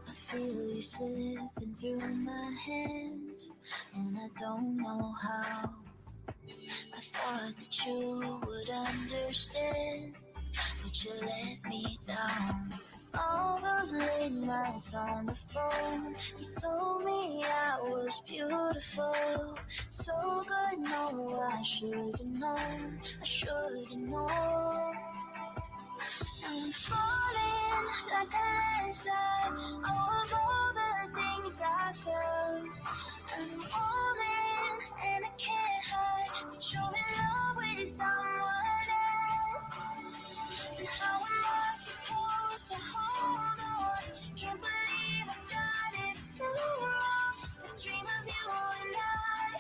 I feel you slipping through my hands, and I don't know how. I thought that you would understand, but you let me down. All those late nights on the phone, you told me I was beautiful, so good. No, I should've known, I should've known. Now I'm falling like a landslide of all the things I felt. And I'm all in and I can't hide, but you're in love with someone else. And how am I supposed to hold on? Can't believe I got it so wrong. The dream of you and I,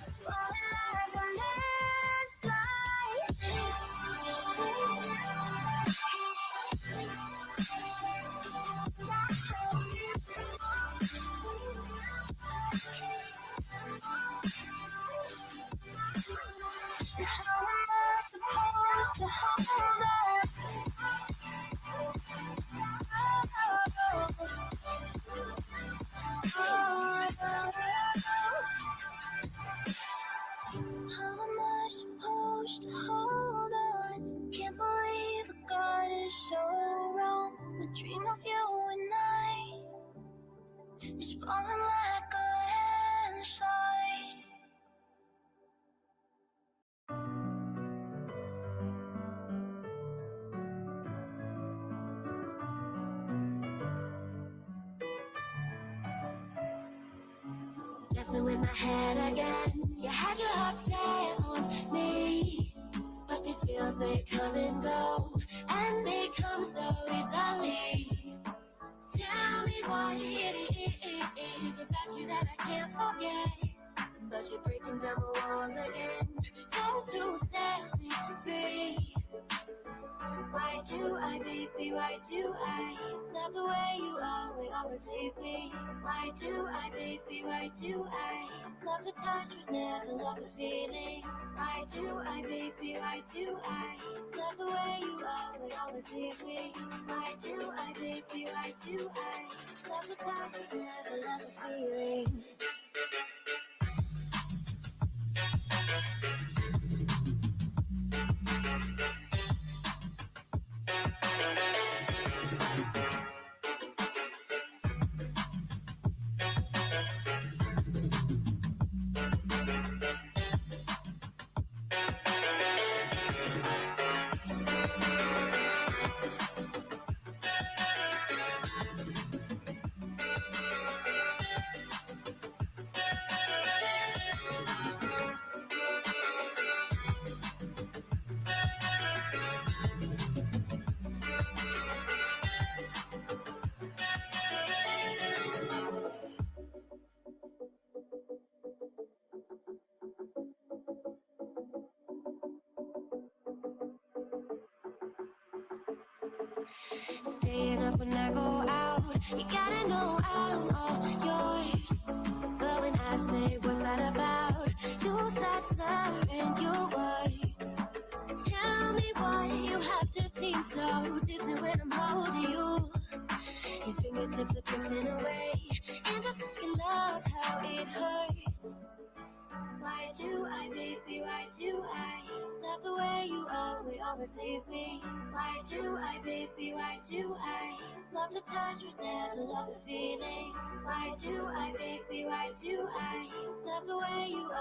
it's falling like a landslide. How am I supposed to hold on? How am I supposed to hold on? Can't believe I got it so wrong. The dream of you and I is falling like a landslide. Messing with my head again. You had your heart set on me, but these feels, they come and go, and they come so easily. Tell me what it is about you that I can't forget, but you're breaking down my walls again, just to set me free. Why do I, baby, why do I love the way you are, will always leave me? Why do I, baby, why do I love the touch but never love the feeling? Why do I, baby, why do I love the way you are, will always leave me? Why do I, baby, why do I love the touch but never love the feeling? Staying up when I go out, you gotta know I'm all yours. But when I say what's that about, you start slurring your words. Tell me why you have to seem so distant when I'm holding you. Your fingertips are drifting away, and I fucking love how it hurts. Why do I, baby, why do I love the way you always leave me? Why do I, baby, why do I love the touch but never love the feeling? Why do I, baby, why do I love the way you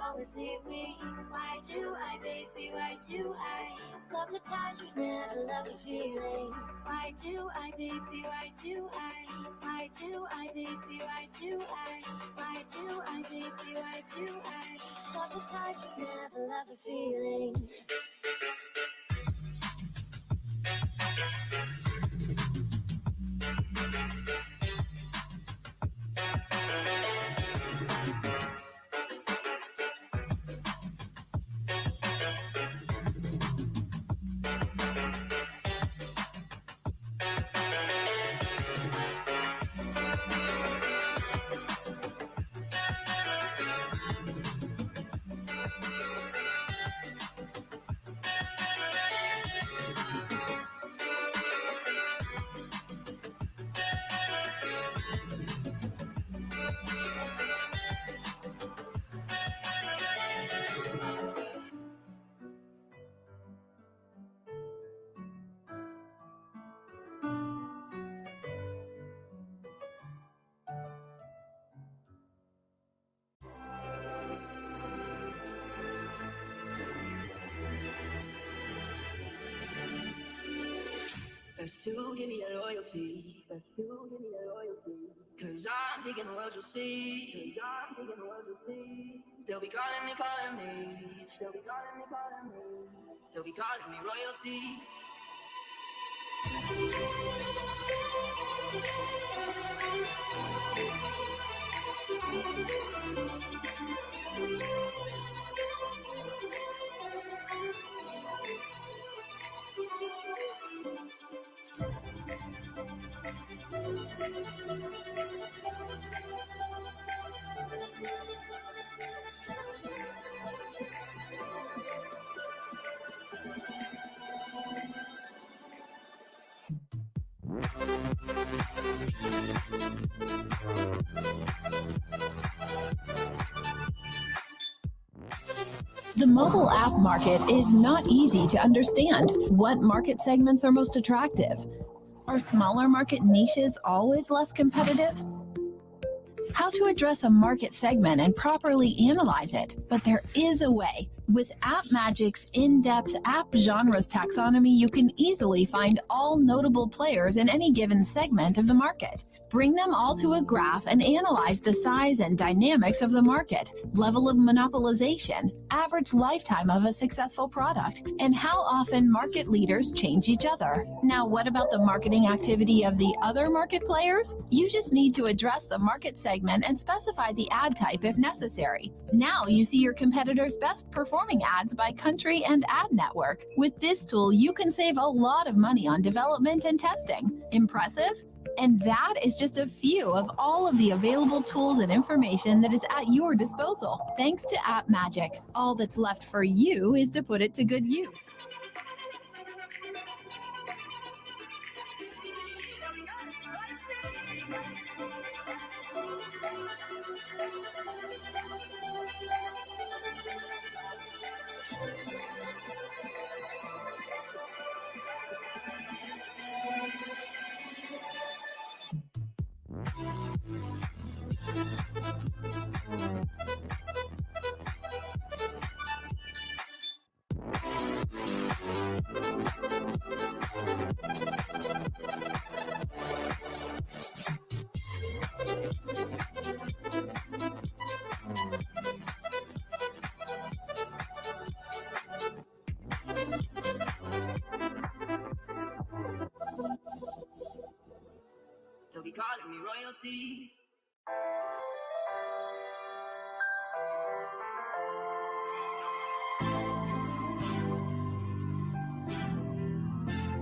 always leave me? Why do I, baby, why do I love the touch but never love the feeling? Why do I, baby, why do I? Why do I, baby, why do I? Why do I, baby, why do I love the touch but never love the feeling? Best to give me that loyalty. Best to give me that loyalty. Cause I'm taking the world you'll see. Cause I'm taking the world you'll see. They'll be calling me, calling me. They'll be calling me, calling me. They'll be calling me royalty. The mobile app market is not easy to understand. What market segments are most attractive? Are smaller market niches always less competitive? How to address a market segment and properly analyze it, but there is a way. With AppMagic's in-depth app genres taxonomy, you can easily find all notable players in any given segment of the market. Bring them all to a graph and analyze the size and dynamics of the market, level of monopolization, average lifetime of a successful product, and how often market leaders change each other. Now, what about the marketing activity of the other market players? You just need to address the market segment and specify the ad type if necessary. Now you see your competitors' best performing ads by country and ad network. With this tool, you can save a lot of money on development and testing. Impressive? And that is just a few of all of the available tools and information that is at your disposal. Thanks to AppMagic, all that's left for you is to put it to good use. They'll be calling me royalty.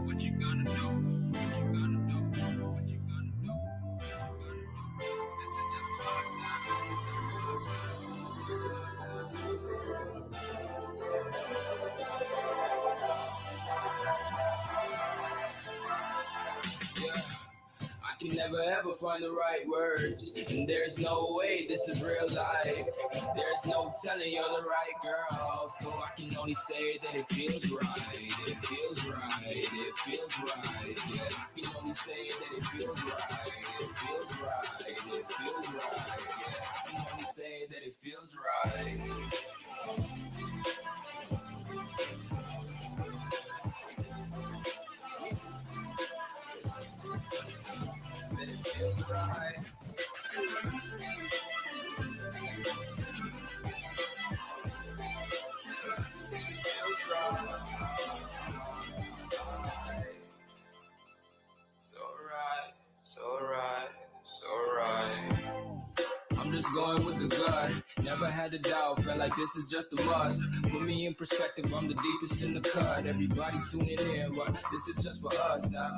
What you gonna do? What you gonna do? What you gonna do? What you gonna do? This is just for us now. Yeah. can never ever find the right words, and there's no way this is real life. There's no telling you're the right girl, so I can only say that it feels right. It feels right. It feels right. Yeah, I can only say that it feels right. It feels right. It feels right. Yeah, I can only say that it feels right. That it feels right. I'm just going with the gut. Never had a doubt, felt like this is just a must. Put me in perspective, I'm the deepest in the cut. Everybody tuning in, but this is just for us now.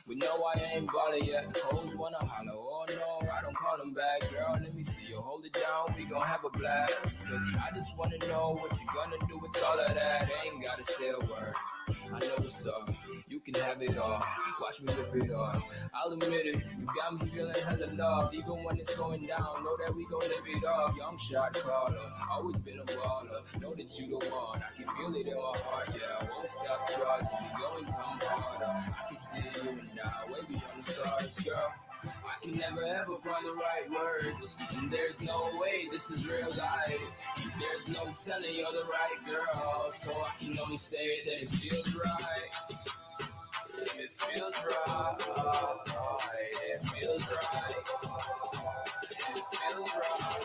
We know I ain't ballin' yet. Hoes wanna holler, oh no, I don't call them back. Girl, let me see you hold it down, we gon' have a blast. Cause I just wanna know what you gonna do with all of that. Ain't gotta say a word, I know what's up. You can have it all, watch me rip it off. I'll admit it, you got me feeling hella love. Even when it's going down, know that we gon' live it up. Young shot caller, always been a baller. Know that you the one, I can feel it in my heart. Yeah, I won't stop trying, we going come harder. I can see you now, way beyond the stars, girl. I can never ever find the right words, and there's no way this is real life. There's no telling you're the right girl, so I can only say that it feels right. It feels right. It feels right. It feels right.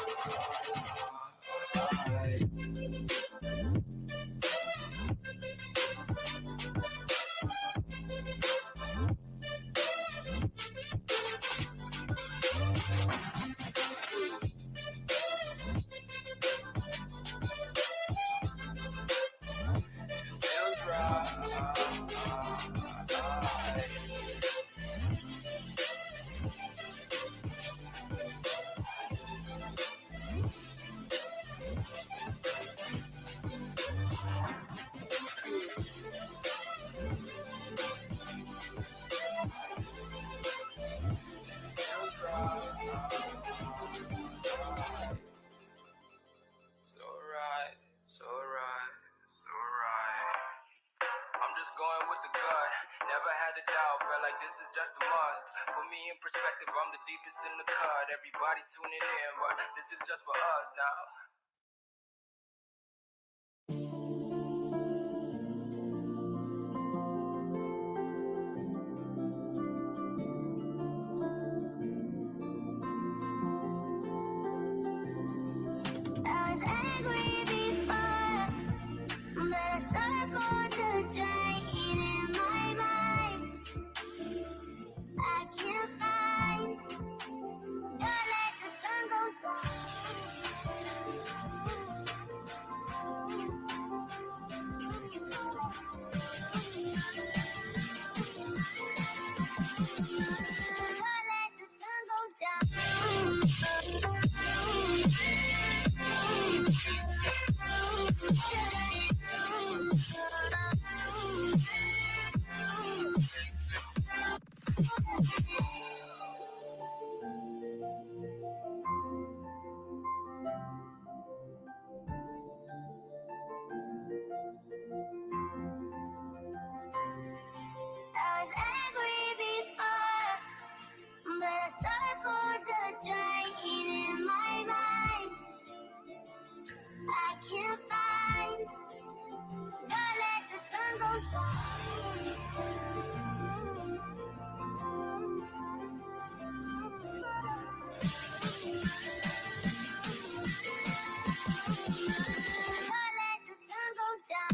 So right. I'm just going with the gut. Never had a doubt, felt like this is just a must. Put me in perspective, I'm the deepest in the cut. Everybody tuning in, but this is just for us now. I was angry before, but I circled the drain in my mind. I can't find. Don't let the sun go I was angry before, but I circled the drain in my mind. I can't find. Don't let the sun go down. Don't let the sun go down.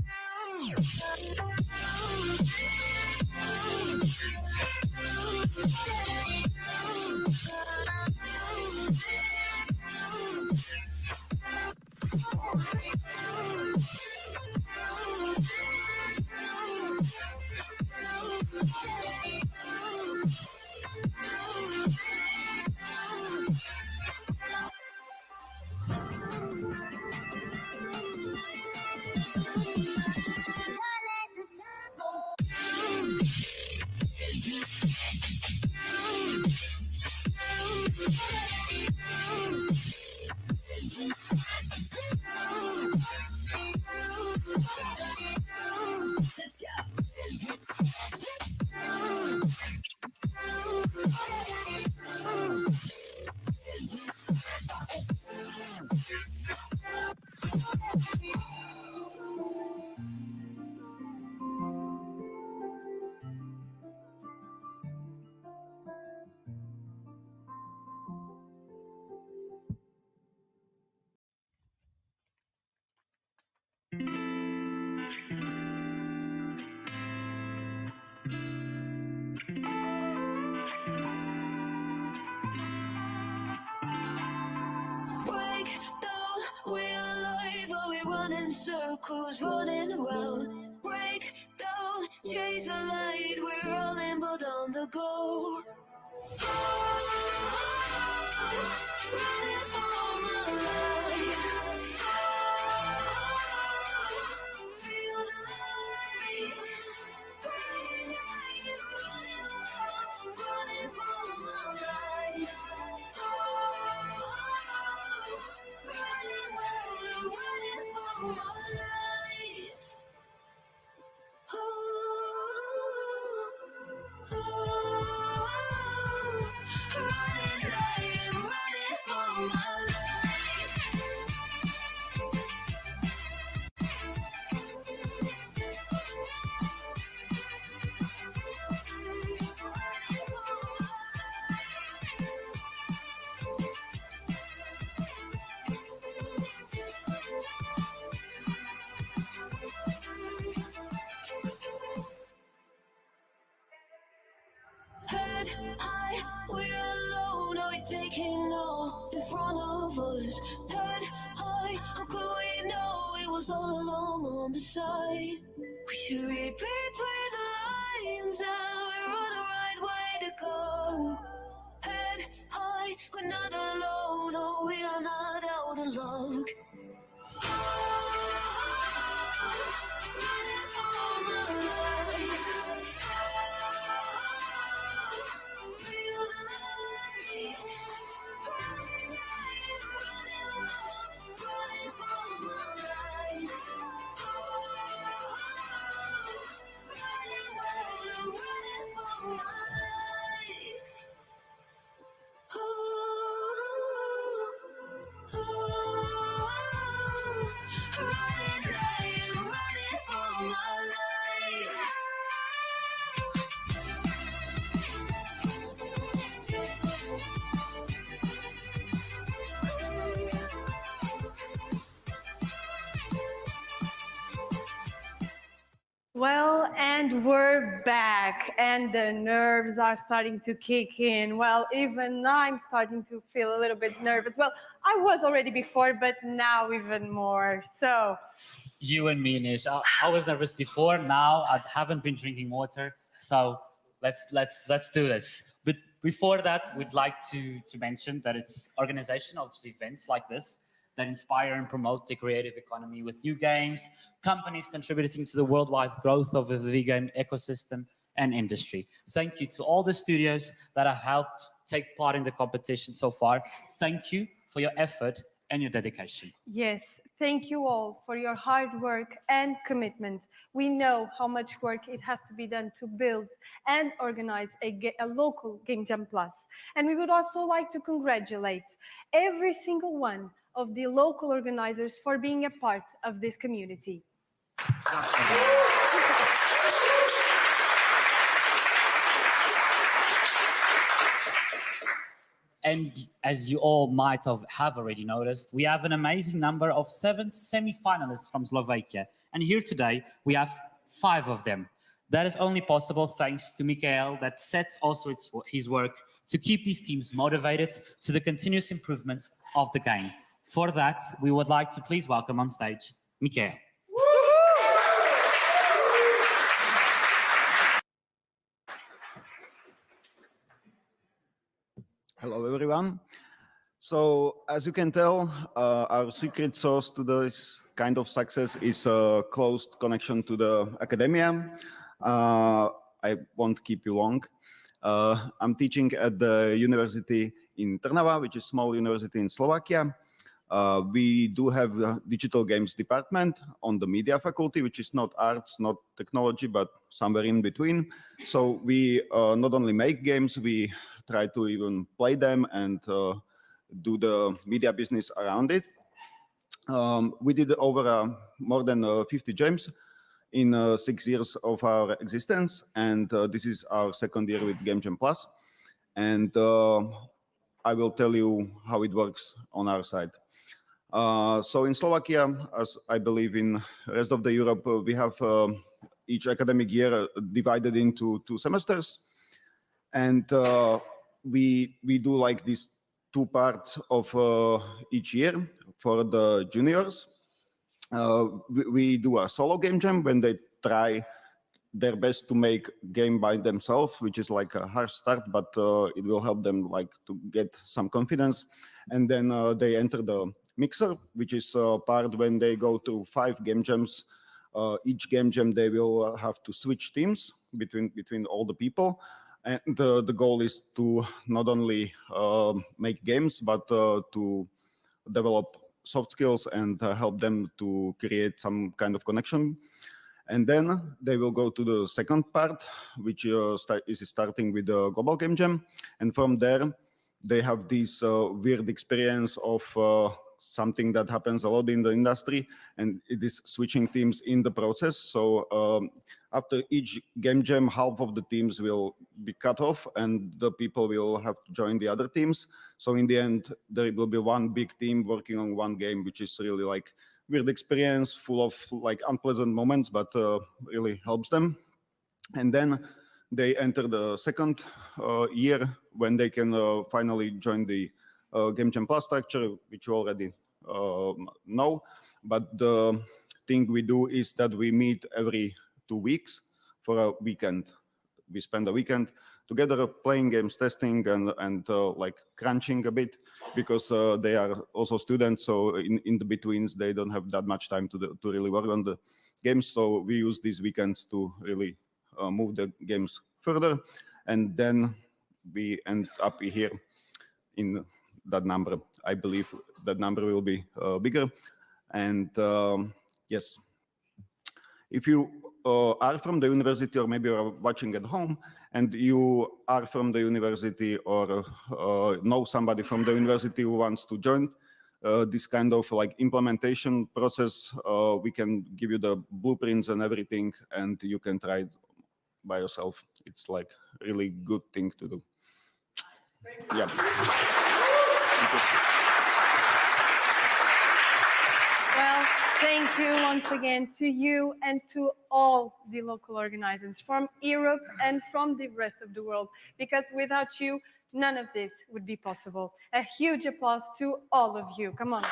break down, we're alive, or we run in circles, running around. Break down, chase the light, we're rolling but on the go. Running for my life. Feel the light. Running for my life. Running for my life. Running for my head high, we're alone, are we taking all in front of us? Head high, how could we know it was all along on the side? We should read between the lines, and we're on the right way to go. Head high, we're not alone, oh, we are not out of luck. Running for my life. Feel the light. Running for my life. Running for my life. Running for my life. Well, and we're back, and the nerves are starting to kick in. Well, even I'm starting to feel a little bit nervous. Well, I was already before, but now even more. So, You and me, Nish. I was nervous before. Now I haven't been drinking water. So let's do this. But before that, we'd like to mention that it's organization of events like this that inspire and promote the creative economy with new games, companies contributing to the worldwide growth of the video game ecosystem and industry. Thank you to all the studios that have helped take part in the competition so far. Thank you for your effort and your dedication. yes, thank you all for your hard work and commitment. We know how much work it has to be done to build and organize a local GameJamPlus. And we would also like to congratulate every single one of the local organizers for being a part of this community. And as you all might have already noticed, we have an amazing number of 7 semi-finalists from Slovakia. And here today, we have 5 of them. That is only possible thanks to Mikael that sets also his work to keep these teams motivated to the continuous improvements of the game. For that, we would like to please welcome on stage Mikael. Hello, everyone. So, as you can tell, our secret sauce to this kind of success is a close connection to the academia. I won't keep you long. I'm teaching at the university in Trnava, which is a small university in Slovakia. We do have a digital games department on the media faculty, which is not arts, not technology, but somewhere in between. So we not only make games, we try to even play them and do the media business around it. We did over more than 50 games in 6 years of our existence, and this is our second year with GameJamPlus. And I will tell you how it works on our side. So in Slovakia, as I believe in the rest of the Europe, we have each academic year divided into 2 semesters. And we do like these two parts of each year. For the juniors, we do a solo game jam when they try their best to make game by themselves, which is like a harsh start, but it will help them like to get some confidence. And then they enter the mixer, which is part when they go to 5 game jams. Each game jam they will have to switch teams between all the people. And the goal is to not only make games, but to develop soft skills and help them to create some kind of connection. And then they will go to the second part, which is starting with the global game jam. And from there, they have this weird experience of something that happens a lot in the industry, and it is switching teams in the process. So after each game jam, half of the teams will be cut off and the people will have to join the other teams. So in the end, there will be one big team working on one game, which is really like weird experience, full of like unpleasant moments, but really helps them. And then they enter the second year when they can finally join the GameJamPlus structure, which you already know. But the thing we do is that we meet every 2 weeks for a weekend. We spend a weekend together playing games, testing, and like crunching a bit, because they are also students. So in the betweens, they don't have that much time to really work on the games. So we use these weekends to really move the games further. And then we end up here in that number. I believe that number will be bigger. And yes, if you are from the university, or maybe you're watching at home, and you are from the university or know somebody from the university who wants to join this kind of like implementation process, we can give you the blueprints and everything, and you can try it by yourself. It's like really good thing to do. Yeah. Well, thank you once again to you and to all the local organizers from Europe and from the rest of the world, because without you, none of this would be possible. A huge applause to all of you. Come on.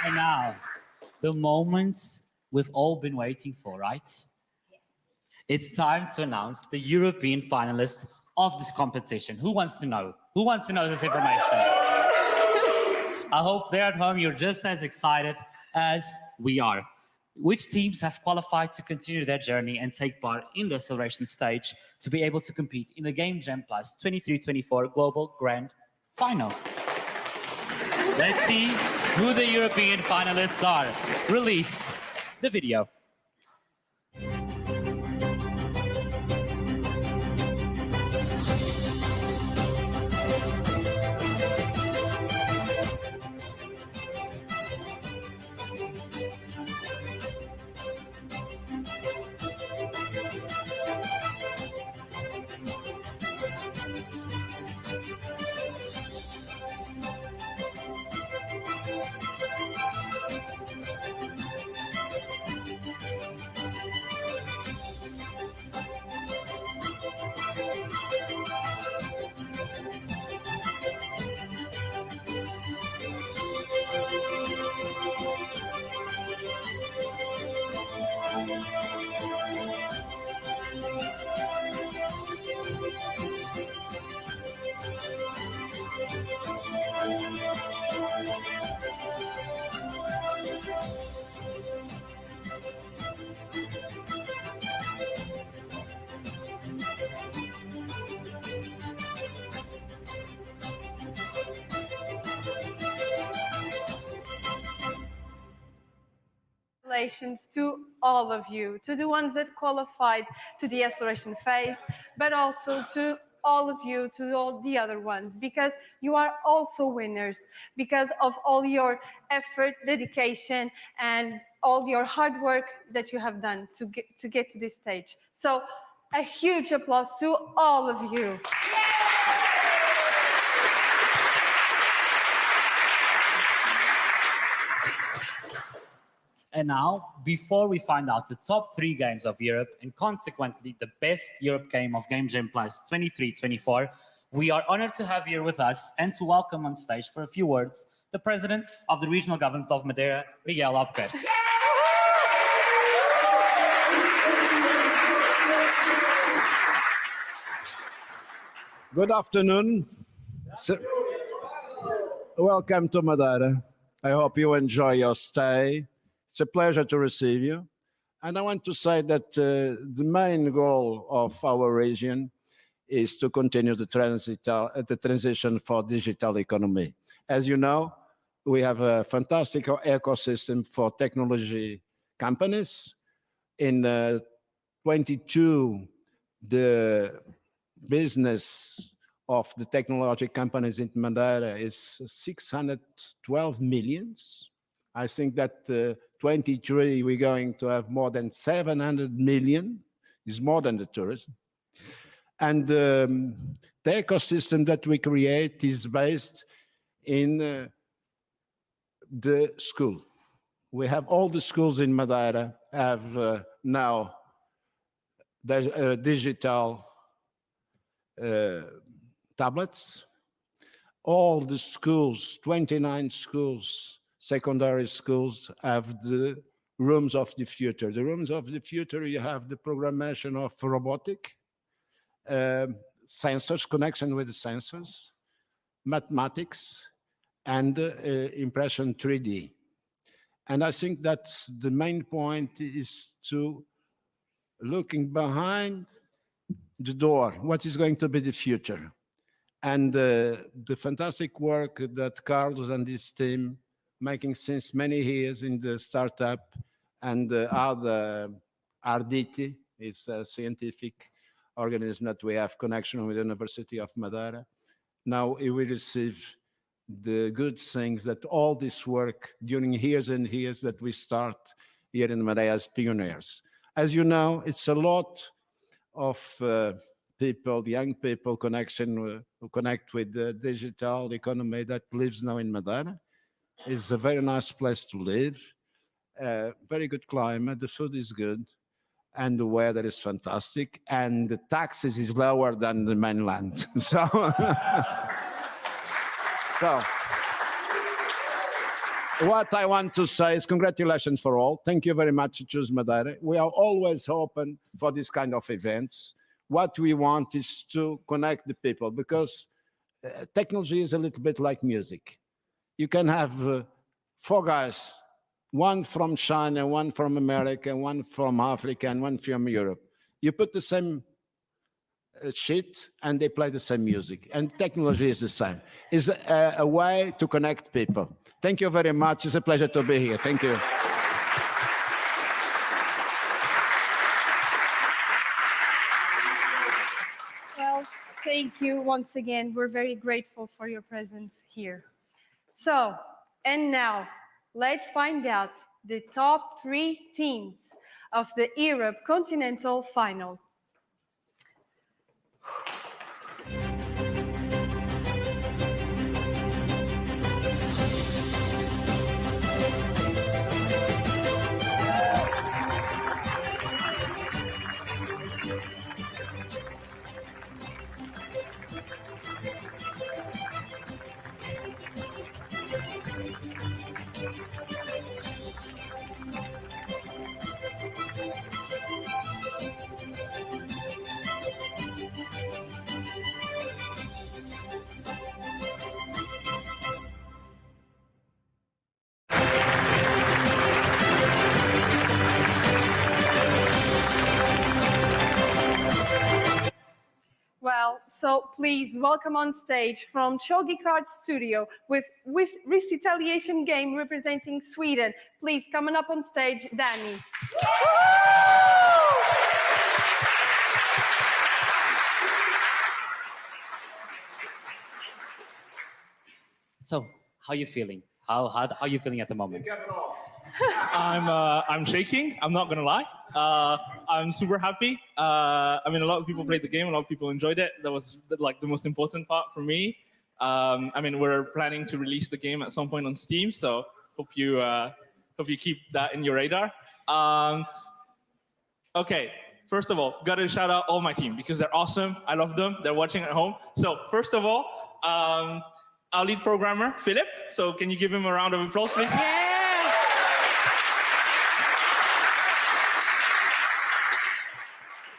And now, the moment we've all been waiting for, right? Yes. It's time to announce the European finalists of this competition. Who wants to know? Who wants to know this information? I hope there at home you're just as excited as we are. Which teams have qualified to continue their journey and take part in the acceleration stage to be able to compete in the GameJamPlus 23-24 Global Grand Final? Let's see who the European finalists are. Release the video. Congratulations to all of you, to the ones that qualified to the exploration phase, but also to all of you, to all the other ones, because you are also winners because of all your effort, dedication, and all your hard work that you have done to get to this stage. So a huge applause to all of you. And now, before we find out the top 3 games of Europe and consequently the best Europe game of GameJamPlus 23-24, we are honored to have here with us and to welcome on stage for a few words the President of the Regional Government of Madeira, Miguel Albuquerque. Good afternoon. Welcome to Madeira. I hope you enjoy your stay. It's a pleasure to receive you. And I want to say that the main goal of our region is to continue the transition for digital economy. As you know, we have a fantastic ecosystem for technology companies. In 22, the business of the technology companies in Madeira is 612 millions. I think that 23, we're going to have more than 700 million. It's more than the tourism. And the ecosystem that we create is based in the school. We have all the schools in Madeira have now digital tablets. All the schools, 29 schools, secondary schools, have the rooms of the future. The rooms of the future, you have the programmation of robotic, sensors, connection with the sensors, mathematics, and impression 3D. And I think that's the main point, is to looking behind the door, what is going to be the future. And the fantastic work that Carlos and his team making since many years in the startup, and other RDT is a scientific organism that we have connection with the University of Madeira. Now we receive the good things that all this work during years and years that we start here in Madeira as pioneers. As you know, it's a lot of people, young people who connect with the digital economy that lives now in Madeira. It's a very nice place to live, very good climate, the food is good, and the weather is fantastic, and the taxes is lower than the mainland. So, what I want to say is congratulations for all. Thank you very much to choose Madeira. We are always open for this kind of events. What we want is to connect the people, because technology is a little bit like music. You can have 4 guys, one from China, one from America, one from Africa, and one from Europe. You put the same sheet and they play the same music, and technology is the same. It's a way to connect people. Thank you very much. It's a pleasure to be here. Thank you. Well, thank you once again. We're very grateful for your presence here. So, and now, let's find out the top 3 teams of the Europe Continental Final. Well, so please welcome on stage from Shogi Card Studio with Retaliation Game representing Sweden. Please come on up on stage, Danny. So, how are you feeling? How are you feeling at the moment? I'm shaking. I'm not gonna lie. I'm super happy. I mean, a lot of people played the game. A lot of people enjoyed it. That was like the most important part for me. I mean, we're planning to release the game at some point on Steam, so hope you Hope you keep that in your radar. Okay, first of all, gotta shout out all my team because they're awesome. I love them. They're watching at home. So first of all, our lead programmer, Philip. So can you give him a round of applause, please? Yeah.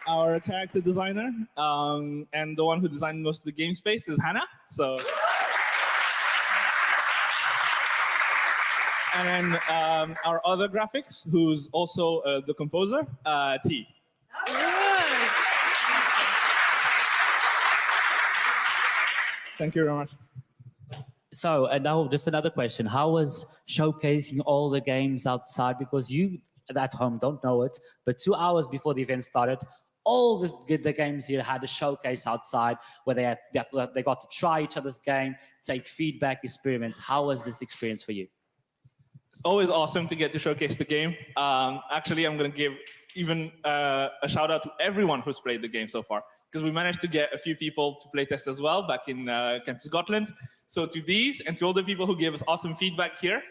Our character designer, and the one who designed most of the game space is Hannah. So, and then our other graphics, who's also the composer, T. Thank you very much. So, and now just another question. How was showcasing all the games outside? Because you at home don't know it, but 2 hours before the event started, all the games here had a showcase outside where they got to try each other's game, take feedback, experiments. How was this experience for you? It's always awesome to get to showcase the game. Actually, I'm going to give even a shout out to everyone who's played the game so far, because we managed to get a few people to play test as well back in Camp Scotland. So to these and to all the people who gave us awesome feedback here,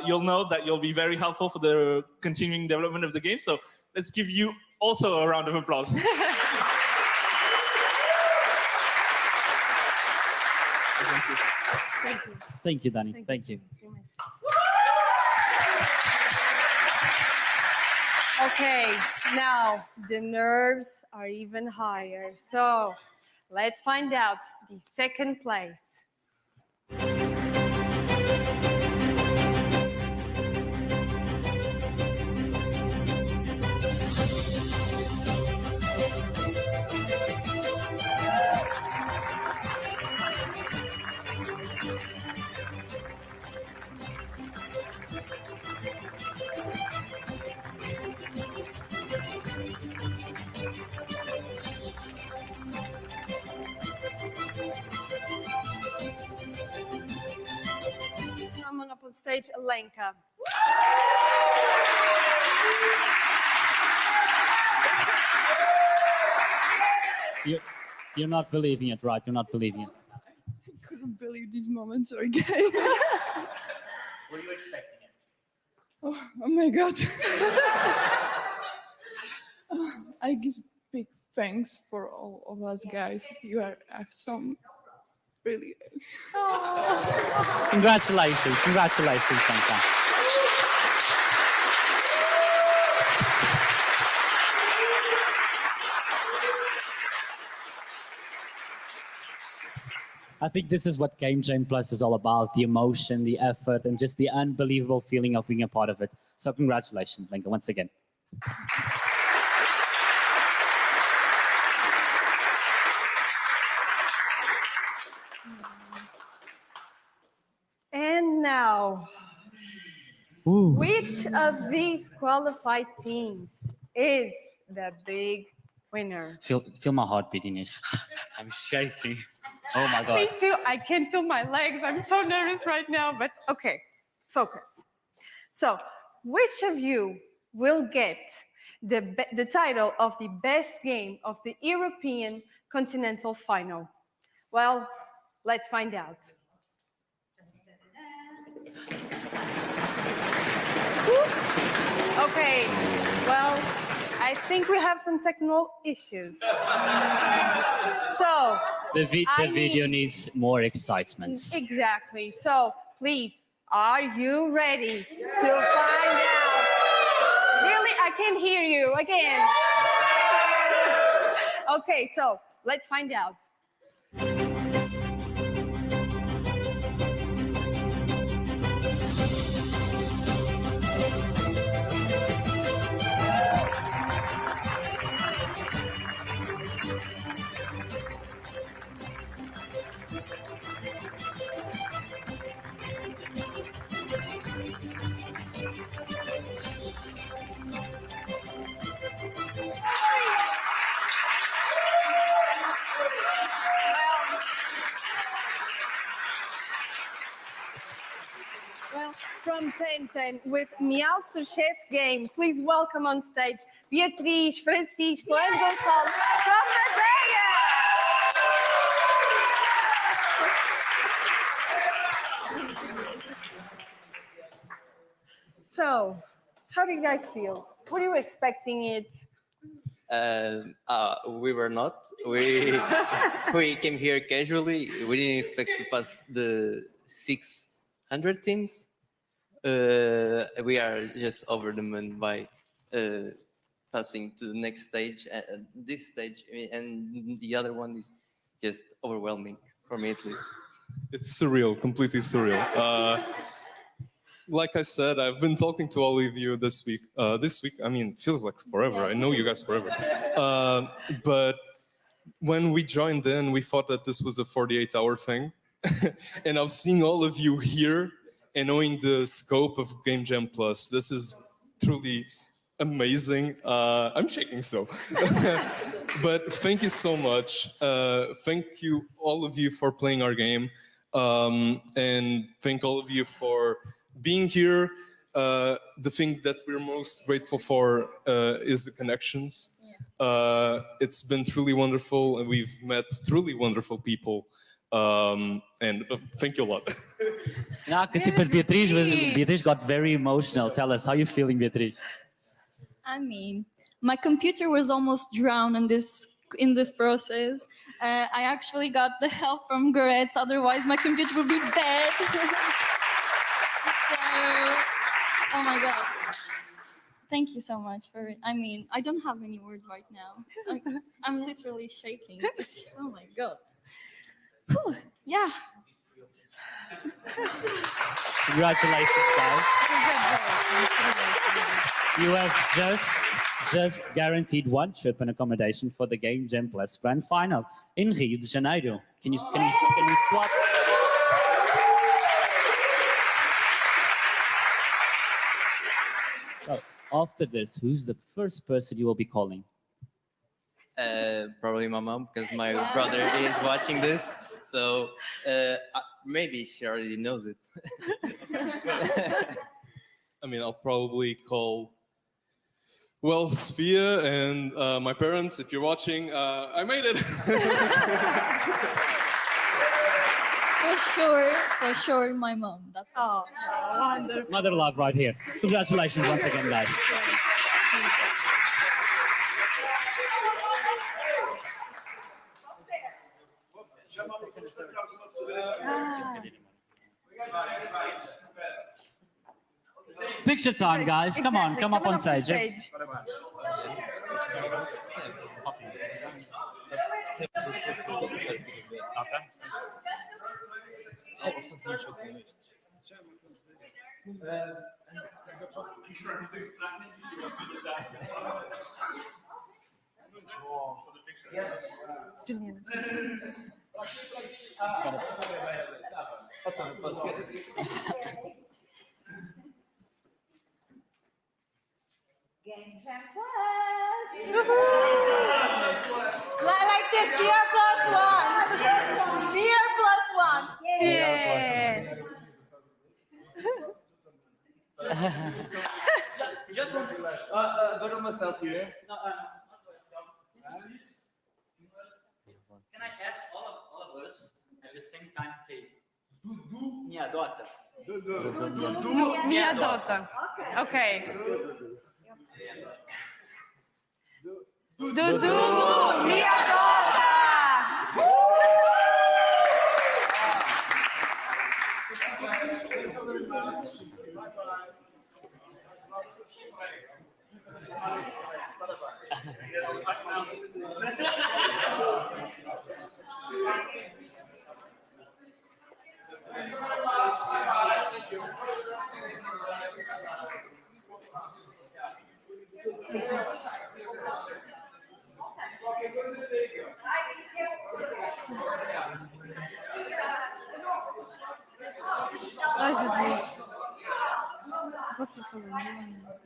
you'll know that you'll be very helpful for the continuing development of the game. So let's give you also a round of applause. Thank you, Danny. Thank you. Okay, now the nerves are even higher. So let's find out the second place. Come on up on stage, Alenka. You're not believing it, right? You're not believing it. I couldn't believe this moment, sorry guys. Were you expecting it? Oh my God. I guess big thanks for all of us guys. You are awesome. Really. Congratulations, congratulations, Sanka. I think this is what GameJamPlus is all about, the emotion, the effort, and just the unbelievable feeling of being a part of it. So congratulations, Lenka, once again. And now, which of these qualified teams is the big winner? Feel my heart beating, Ish. I'm shaking. Oh my God. Me too. I can't feel my legs. I'm so nervous right now, but okay, focus. So, which of you will get the title of the best game of the European Continental Final? Well, let's find out. Okay, well, I think we have some technical issues. So, The video needs more excitement. Exactly. So, please, are you ready to find out? Really, I can't hear you again. Okay, so let's find out. Well, from Tencent with Meowster Chef Game, please welcome on stage Beatriz, Francisco, and Gonçalo from Madeira. So, how do you guys feel? Were you expecting it? We were not. We came here casually. We didn't expect to pass the 600 teams. We are just over the moon by passing to the next stage, this stage, and the other one is just overwhelming for me at least. It's surreal, completely surreal. Like I said, I've been talking to all of you this week. I mean, it feels like forever. I know you guys forever. But when we joined in, we thought that this was a 48-hour thing. And I've seen all of you here and knowing the scope of GameJamPlus. This is truly amazing. I'm shaking so. But thank you so much. Thank you, all of you, for playing our game. And thank all of you for being here. The thing that we're most grateful for is the connections. It's been truly wonderful, and we've met truly wonderful people. And thank you a lot. Yeah, but Beatriz got very emotional. Tell us, how you feeling, Beatriz? I mean, my computer was almost drowned in this process. I actually got the help from Garrett, otherwise my computer would be dead. So, oh my God. Thank you so much for it. I mean, I don't have any words right now. I'm literally shaking. Oh my God. Whew, yeah. Congratulations, guys. You have just guaranteed one trip and accommodation for the GameJamPlus Grand Final in Rio de Janeiro. Can you swap? So after this, who's the first person you will be calling? Probably my mom, because my brother is watching this. So maybe she already knows it. I mean, I'll probably call, well, Sophia and my parents, if you're watching. I made it. For sure, my mom. That's for sure. Wonderful. Mother love right here. Congratulations once again, guys. Picture time, guys. Come on, come up on stage. Like this, PR plus one. PR plus one. Yeah. Just one. Go to myself here. No, can I ask all of us at the same time say, Dudu me adota? Dudu me adota. Okay. Dudu me adota. Ai, Jesus. Você falando.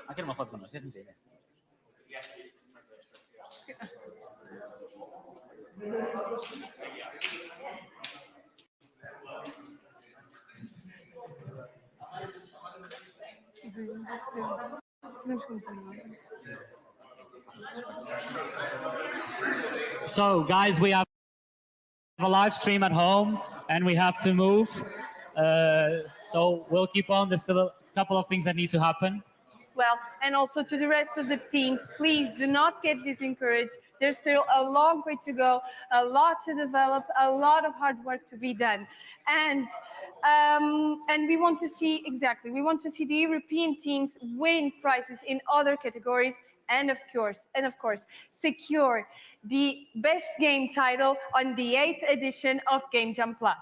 Aqui numa foto pra nós, quer dizer, né? So, guys, we have a live stream at home and we have to move. So we'll keep on. There's still a couple of things that need to happen. Well, and also to the rest of the teams, please do not get discouraged. There's still a long way to go, a lot to develop, a lot of hard work to be done. And we want to see, we want to see the European teams win prizes in other categories and of course, secure the best game title on the 8th edition of GameJamPlus.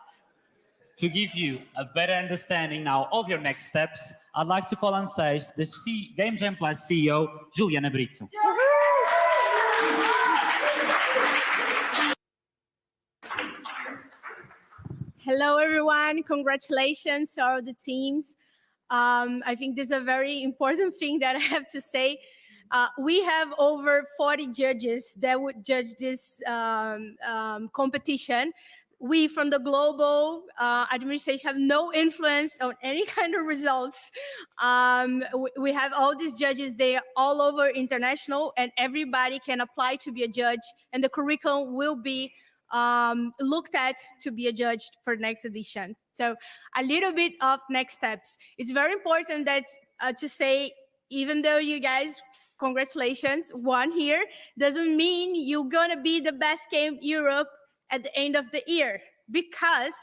To give you a better understanding now of your next steps, I'd like to call on stage the GameJamPlus CEO, Juliana Brito. Hello, everyone. Congratulations to all the teams. I think this is a very important thing that I have to say. We have over 40 judges that would judge this competition. We from the global administration have no influence on any kind of results. We have all these judges, they are all over international, and everybody can apply to be a judge, and the curriculum will be looked at to be a judge for next edition. So a little bit of next steps. It's very important that to say, even though you guys, congratulations, won here, doesn't mean you're gonna be the best game Europe at the end of the year, because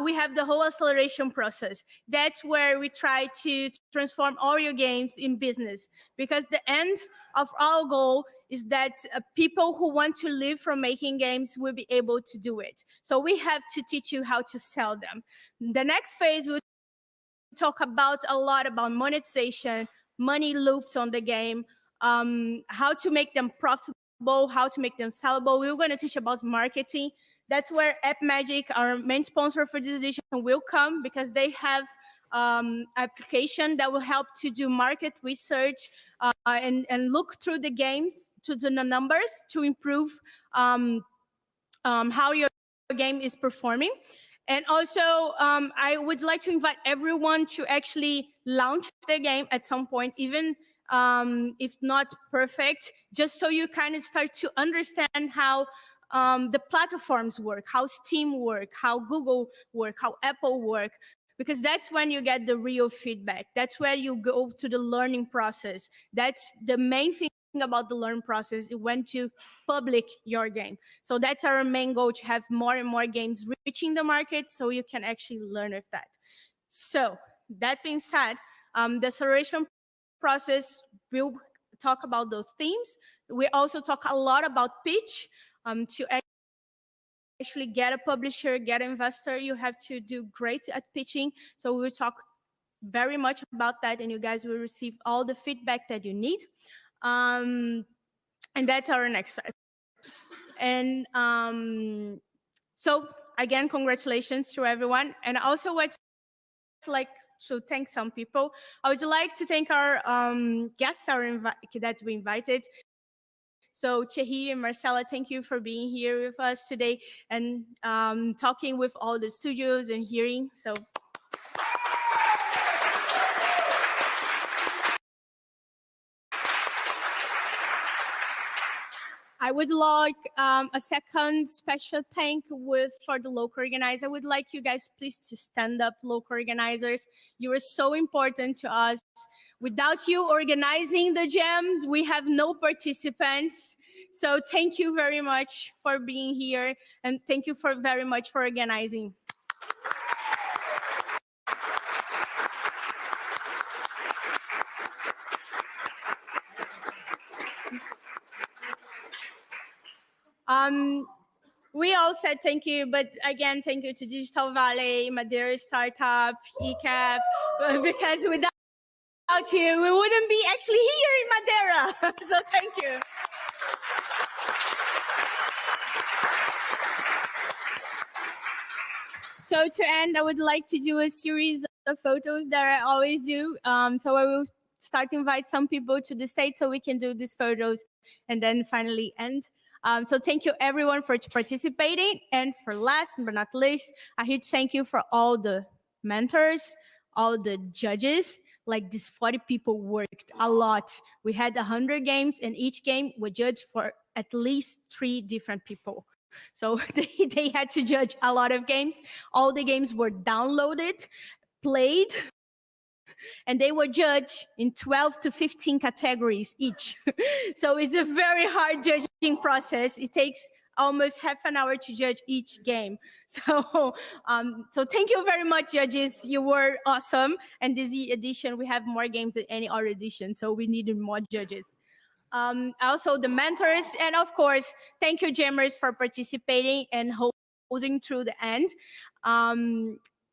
we have the whole acceleration process. That's where we try to transform all your games in business, because the end of our goal is that people who want to live from making games will be able to do it. So we have to teach you how to sell them. The next phase, we'll talk about a lot about monetization, money loops on the game, how to make them profitable, how to make them sellable. We're going to teach about marketing. That's where AppMagic, our main sponsor for this edition, will come, because they have application that will help to do market research and look through the games, to the numbers, to improve how your game is performing. And also, I would like to invite everyone to actually launch their game at some point, even if not perfect, just so you kind of start to understand how the platforms work, how Steam work, how Google work, how Apple work, because that's when you get the real feedback. That's where you go to the learning process. That's the main thing about the learning process, when to public your game. So that's our main goal, to have more and more games reaching the market so you can actually learn with that. So that being said, the acceleration process will talk about those themes. We also talk a lot about pitch. To actually get a publisher, get an investor, you have to do great at pitching. So we will talk very much about that, and you guys will receive all the feedback that you need. And that's our next steps. And so again, congratulations to everyone. And I also would like to thank some people. I would like to thank our guests that we invited. So Thierry and Marcella, thank you for being here with us today and talking with all the studios and hearing. So I would like a second special thank for the local organizer. I would like you guys please to stand up, local organizers. You are so important to us. Without you organizing the jam, we have no participants. So thank you very much for being here, and thank you very much for organizing. We all said thank you, but again, thank you to Digital Valley, Madeira Startup, ECAP, because without you, we wouldn't be actually here in Madeira. So thank you. So to end, I would like to do a series of photos that I always do. So I will start to invite some people to the stage so we can do these photos and then finally end. So thank you everyone for participating. And for last but not least, a huge thank you for all the mentors, all the judges. Like these 40 people worked a lot. We had 100 games, and each game was judged for at least 3 different people. So they had to judge a lot of games. All the games were downloaded, played, and they were judged in 12 to 15 categories each. So it's a very hard judging process. It takes almost half an hour to judge each game. So thank you very much, judges. You were awesome. And this edition, we have more games than any other edition, so we needed more judges. Also the mentors, and of course, thank you, Jammers, for participating and holding through the end.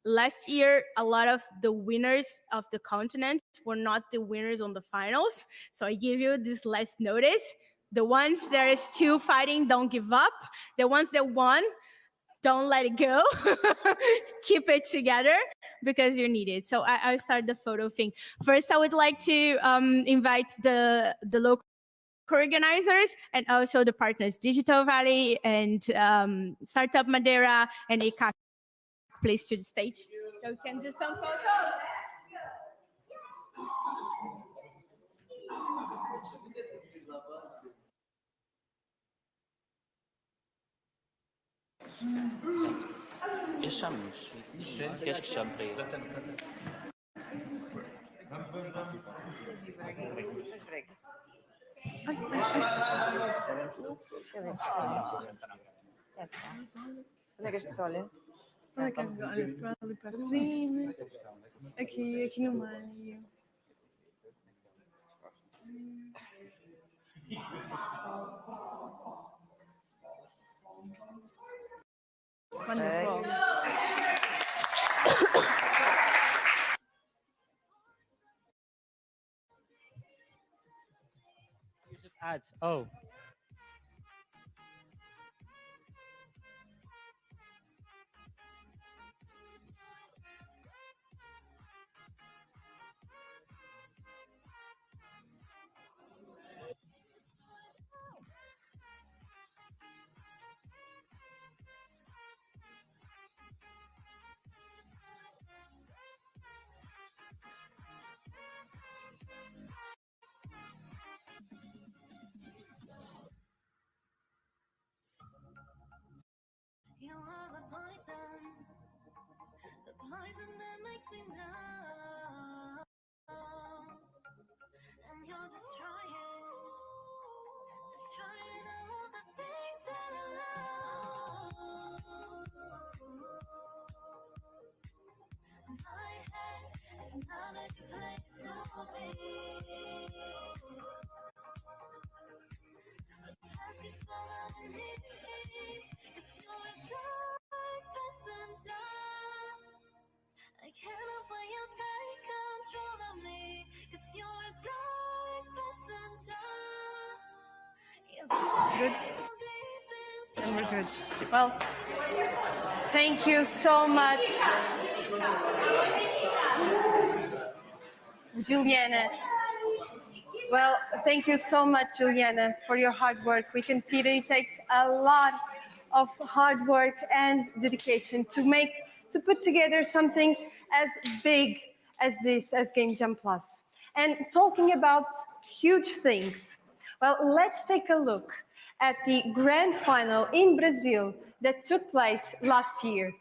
Last year, a lot of the winners of the continent were not the winners on the finals. So I give you this last notice. The ones that are still fighting, don't give up. The ones that won, don't let it go. Keep it together because you're needed. So I'll start the photo thing. First, I would like to invite the local organizers and also the partners, Digital Valley and Startup Madeira and ACAC, please to the stage. So we can do some photos. Eu chamo-nos. Queres que chame para ele? Onde é que a gente olha? Onde é que a gente olha? Para ali, para cima. Aqui no meio. Wonderful. Ads. Oh. You are the poison that makes me numb, and you're destroying all the things that I love. My head is not a good place to be. The past keeps following me. You're a dark passenger. I cannot let you take control of me. 'Cause you're a dark passenger. Good. And we're good. Well, thank you so much, Juliana. Well, thank you so much, Juliana, for your hard work. We can see that it takes a lot of hard work and dedication to put together something as big as this, as GameJamPlus. And talking about huge things, well, let's take a look at the grand final in Brazil that took place last year.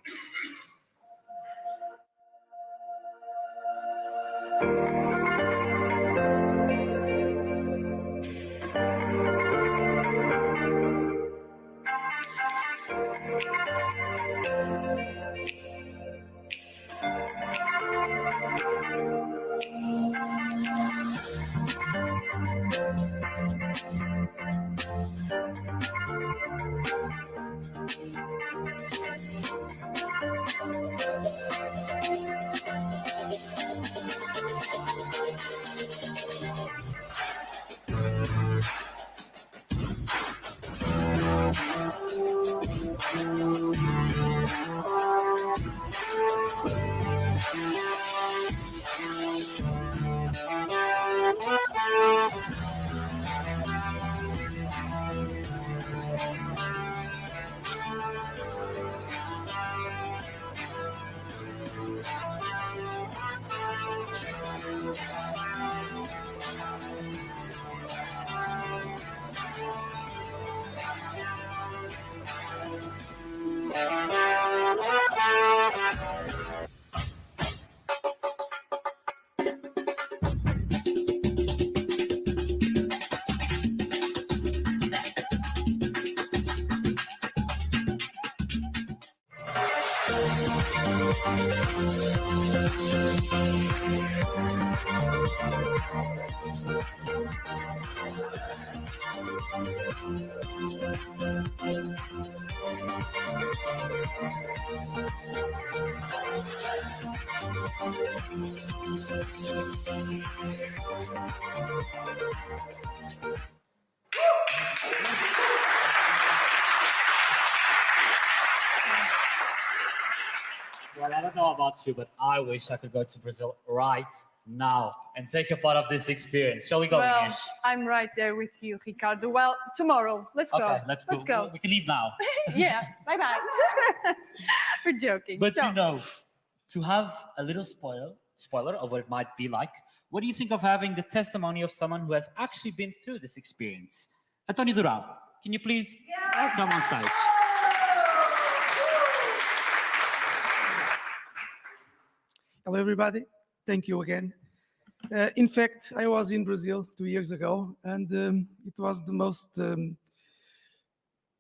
Well, I don't know about you, but I wish I could go to Brazil right now and take a part of this experience. Shall we go, Well, Ines? I'm right there with you, Ricardo. Well, tomorrow. Let's go. Okay, let's go. We can leave now. Yeah, bye-bye. We're joking. But So, you know, to have a little spoiler of what it might be like, what do you think of having the testimony of someone who has actually been through this experience? Antonio Durão, can you please come on stage? Hello, everybody. Thank you again. In fact, I was in Brazil 2 years ago, and it was the most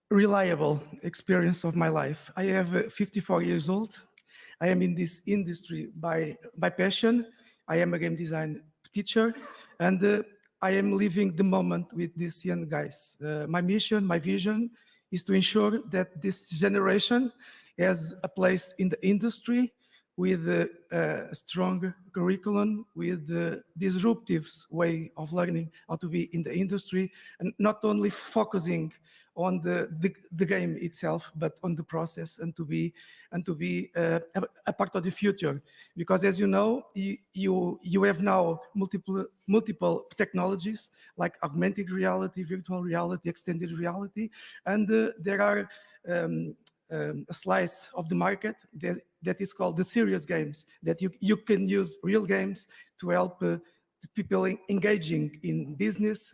reliable experience of my life. I have 54 years old. I am in this industry by passion. I am a game design teacher, and I am living the moment with these young guys. My mission, my vision is to ensure that this generation has a place in the industry with a strong curriculum, with the disruptive way of learning how to be in the industry, and not only focusing on the game itself, but on the process, and to be a part of the future. Because as you know, you have now multiple technologies like augmented reality, virtual reality, extended reality, and there are a slice of the market that is called the serious games, that you can use real games to help people engaging in business,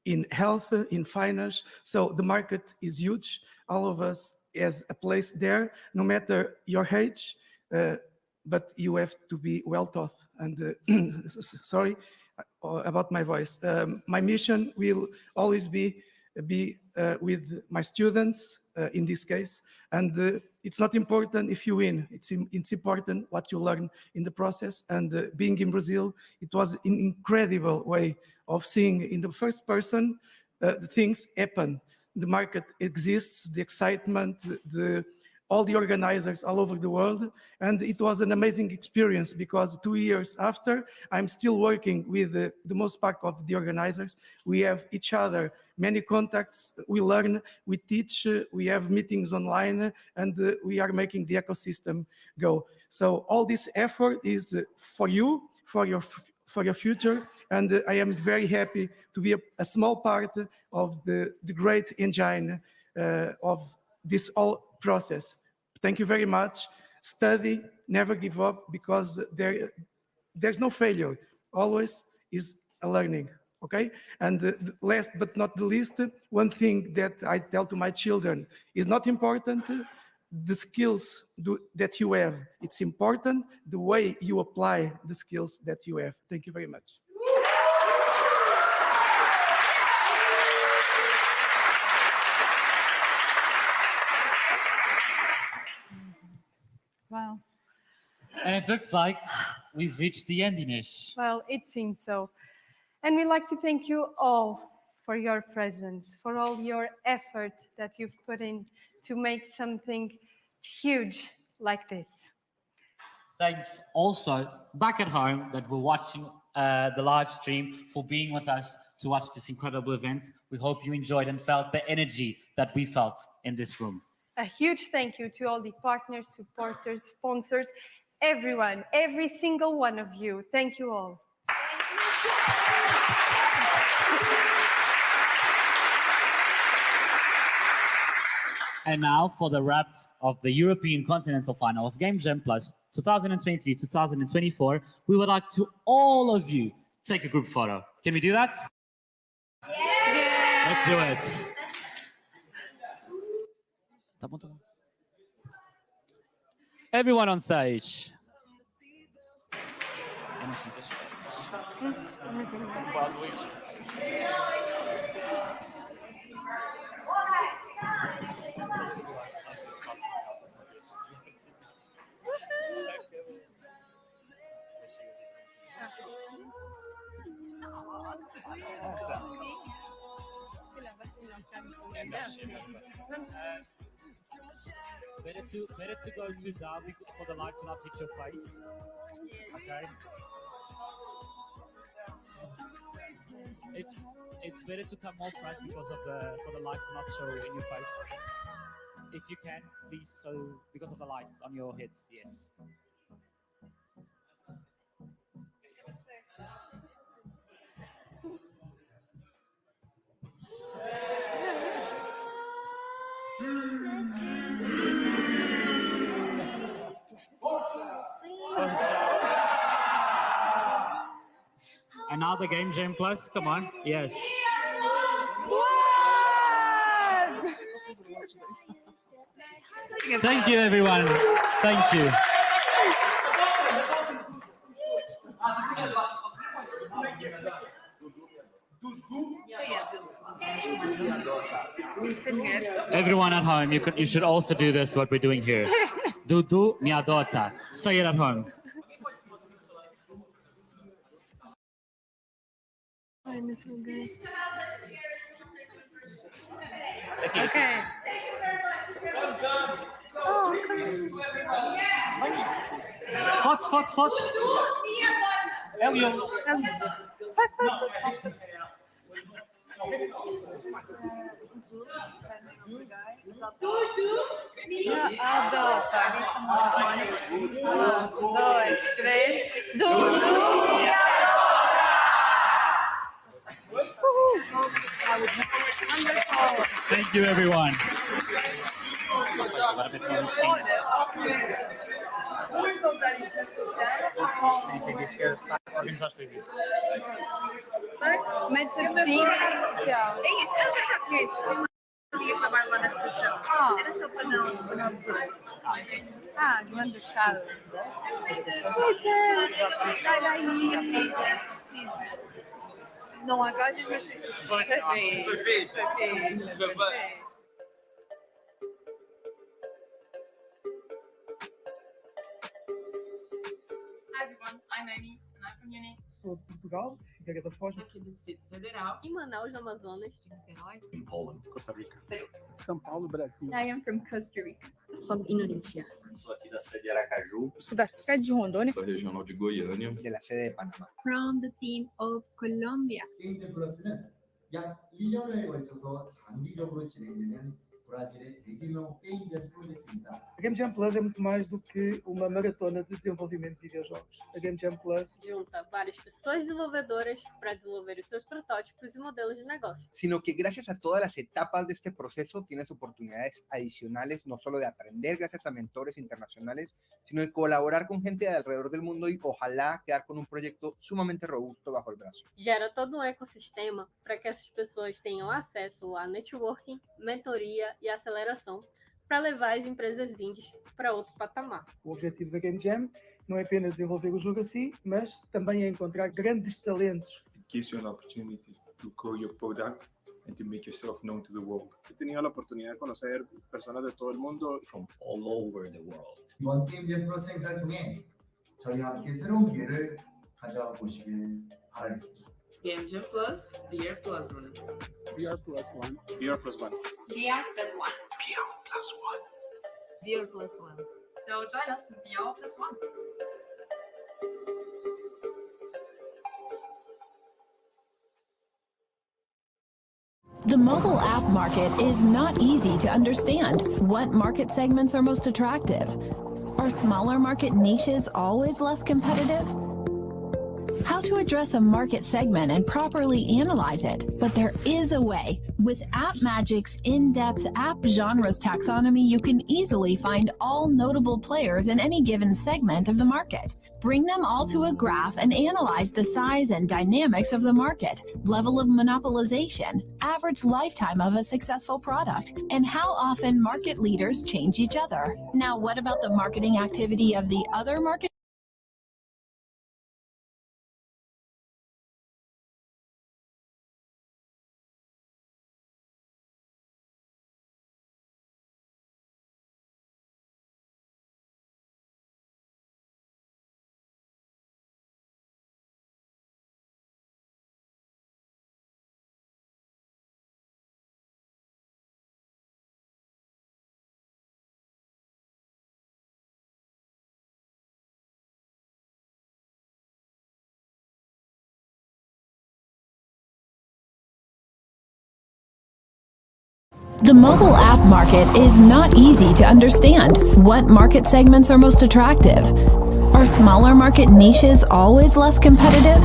in health, in finance. So the market is huge. All of us has a place there, no matter your age, but you have to be well taught. And sorry about my voice. My mission will always be with my students, in this case, and it's not important if you win, it's important what you learn in the process. And being in Brazil, it was an incredible way of seeing in the first person the things happen. The market exists, the excitement, all the organizers all over the world, and it was an amazing experience because 2 years after, I'm still working with the most part of the organizers. We have each other, many contacts, we learn, we teach, we have meetings online, and we are making the ecosystem go. So all this effort is for you, for your future, and I am very happy to be a small part of the great engine of this whole process. Thank you very much. Study, never give up, because there's no failure. Always is a learning, okay? And last but not the least, one thing that I tell to my children is not important the skills that you have. It's important the way you apply the skills that you have. Thank you very much. wow. And it looks like we've reached the end, Ines. Well, it seems so. And we'd like to thank you all for your presence, for all your effort that you've put in to make something huge like this. Thanks also back at home that were watching the live stream for being with us to watch this incredible event. We hope you enjoyed and felt the energy that we felt in this room. A huge thank you to all the partners, supporters, sponsors, everyone, every single one of you. Thank you all. And now for the wrap of the European Continental Final of GameJamPlus 2023-2024, we would like to all of you take a group photo. Can we do that? Yeah. Let's do it. Everyone on stage. Better to go too down for the light to not hit your face. Okay. It's better to come more front because of for the light to not show in your face. If you can, please. So because of the lights on your heads, yes. And now the GameJamPlus, come on, yes. Thank you, everyone. Thank you. Everyone at home, you should also do this, what we're doing here. Dudu me adota. Say it at home. Okay. Fot. Elio. Adota. 1, 2, 3. Dudu me Thank you, everyone. Met z'n 10. Ja. É isso, eu já conheço. Tem uma amiga que trabalha lá na recepção. Era só para não dizer. Grande cara. Não há gajas, mas foi fixe. Hi everyone, I'm Amy and I'm from Uni. Sou de Portugal, Figueira da Foz. Aqui do Distrito Federal. Em Manaus, no Amazonas. De Niterói. In Poland, Costa Rica. São Paulo, Brasil. I am from Costa Rica. From Indonesia. Sou aqui da sede de Aracaju. Sou da sede de Rondônia. Sou regional de Goiânia. De la sede de Panamá. From the team of Colombia. 게임잼플러스는 약 1년에 걸쳐서 장기적으로 진행되는 브라질의 대규모 게임잼 프로젝트입니다. A GameJamPlus é muito mais do que uma maratona de desenvolvimento de videojogos. A GameJamPlus Junta várias pessoas desenvolvedoras para desenvolver os seus protótipos e modelos de negócio. Sino que gracias a todas las etapas de este proceso tienes oportunidades adicionales, no solo de aprender gracias a mentores internacionales, sino de colaborar con gente de alrededor del mundo y ojalá quedar con un proyecto sumamente robusto bajo el brazo. Gera todo um ecossistema para que essas pessoas tenham acesso a networking, mentoria e aceleração para levar as empresas indies para outro patamar. O objetivo da Game Jam não é apenas desenvolver o jogo assim, mas também é encontrar grandes talentos. It gives you an opportunity to grow your product and to make yourself known to the world. He tenido la oportunidad de conocer personas de todo el mundo. From all over the world. 이번 게임잼 플러스 행사를 통해 저희와 함께 새로운 기회를 가져보시길 바라겠습니다. GameJamPlus, the year plus one. VR plus one. VR plus one. VR plus one. VR plus one. VR plus one. So join us in VR plus one. The mobile app market is not easy to understand. What market segments are most attractive? Are smaller market niches always less competitive? How to address a market segment and properly analyze it, but there is a way. With AppMagic's in-depth app genres taxonomy, you can easily find all notable players in any given segment of the market. Bring them all to a graph and analyze the size and dynamics of the market, level of monopolization, average lifetime of a successful product, and how often market leaders change each other. Now, what about the marketing activity of the other market The mobile app market is not easy to understand. What market segments are most attractive? Are smaller market niches always less competitive?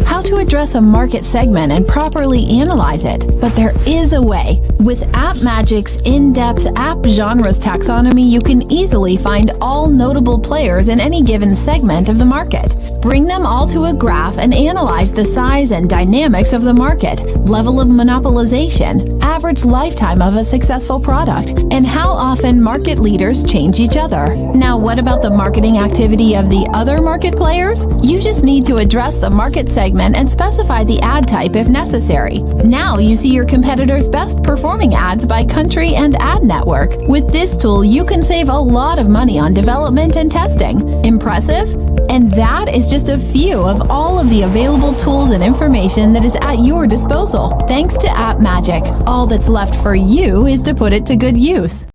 How to address a market segment and properly analyze it, but there is a way. With AppMagic's in-depth app genres taxonomy, you can easily find all notable players in any given segment of the market. Bring them all to a graph and analyze the size and dynamics of the market, level of monopolization, average lifetime of a successful product, and how often market leaders change each other. Now, what about the marketing activity of the other market players? You just need to address the market segment and specify the ad type if necessary. Now you see your competitors' best performing ads by country and ad network. With this tool, you can save a lot of money on development and testing. Impressive? And that is just a few of all of the available tools and information that is at your disposal. Thanks to AppMagic, all that's left for you is to put it to good use.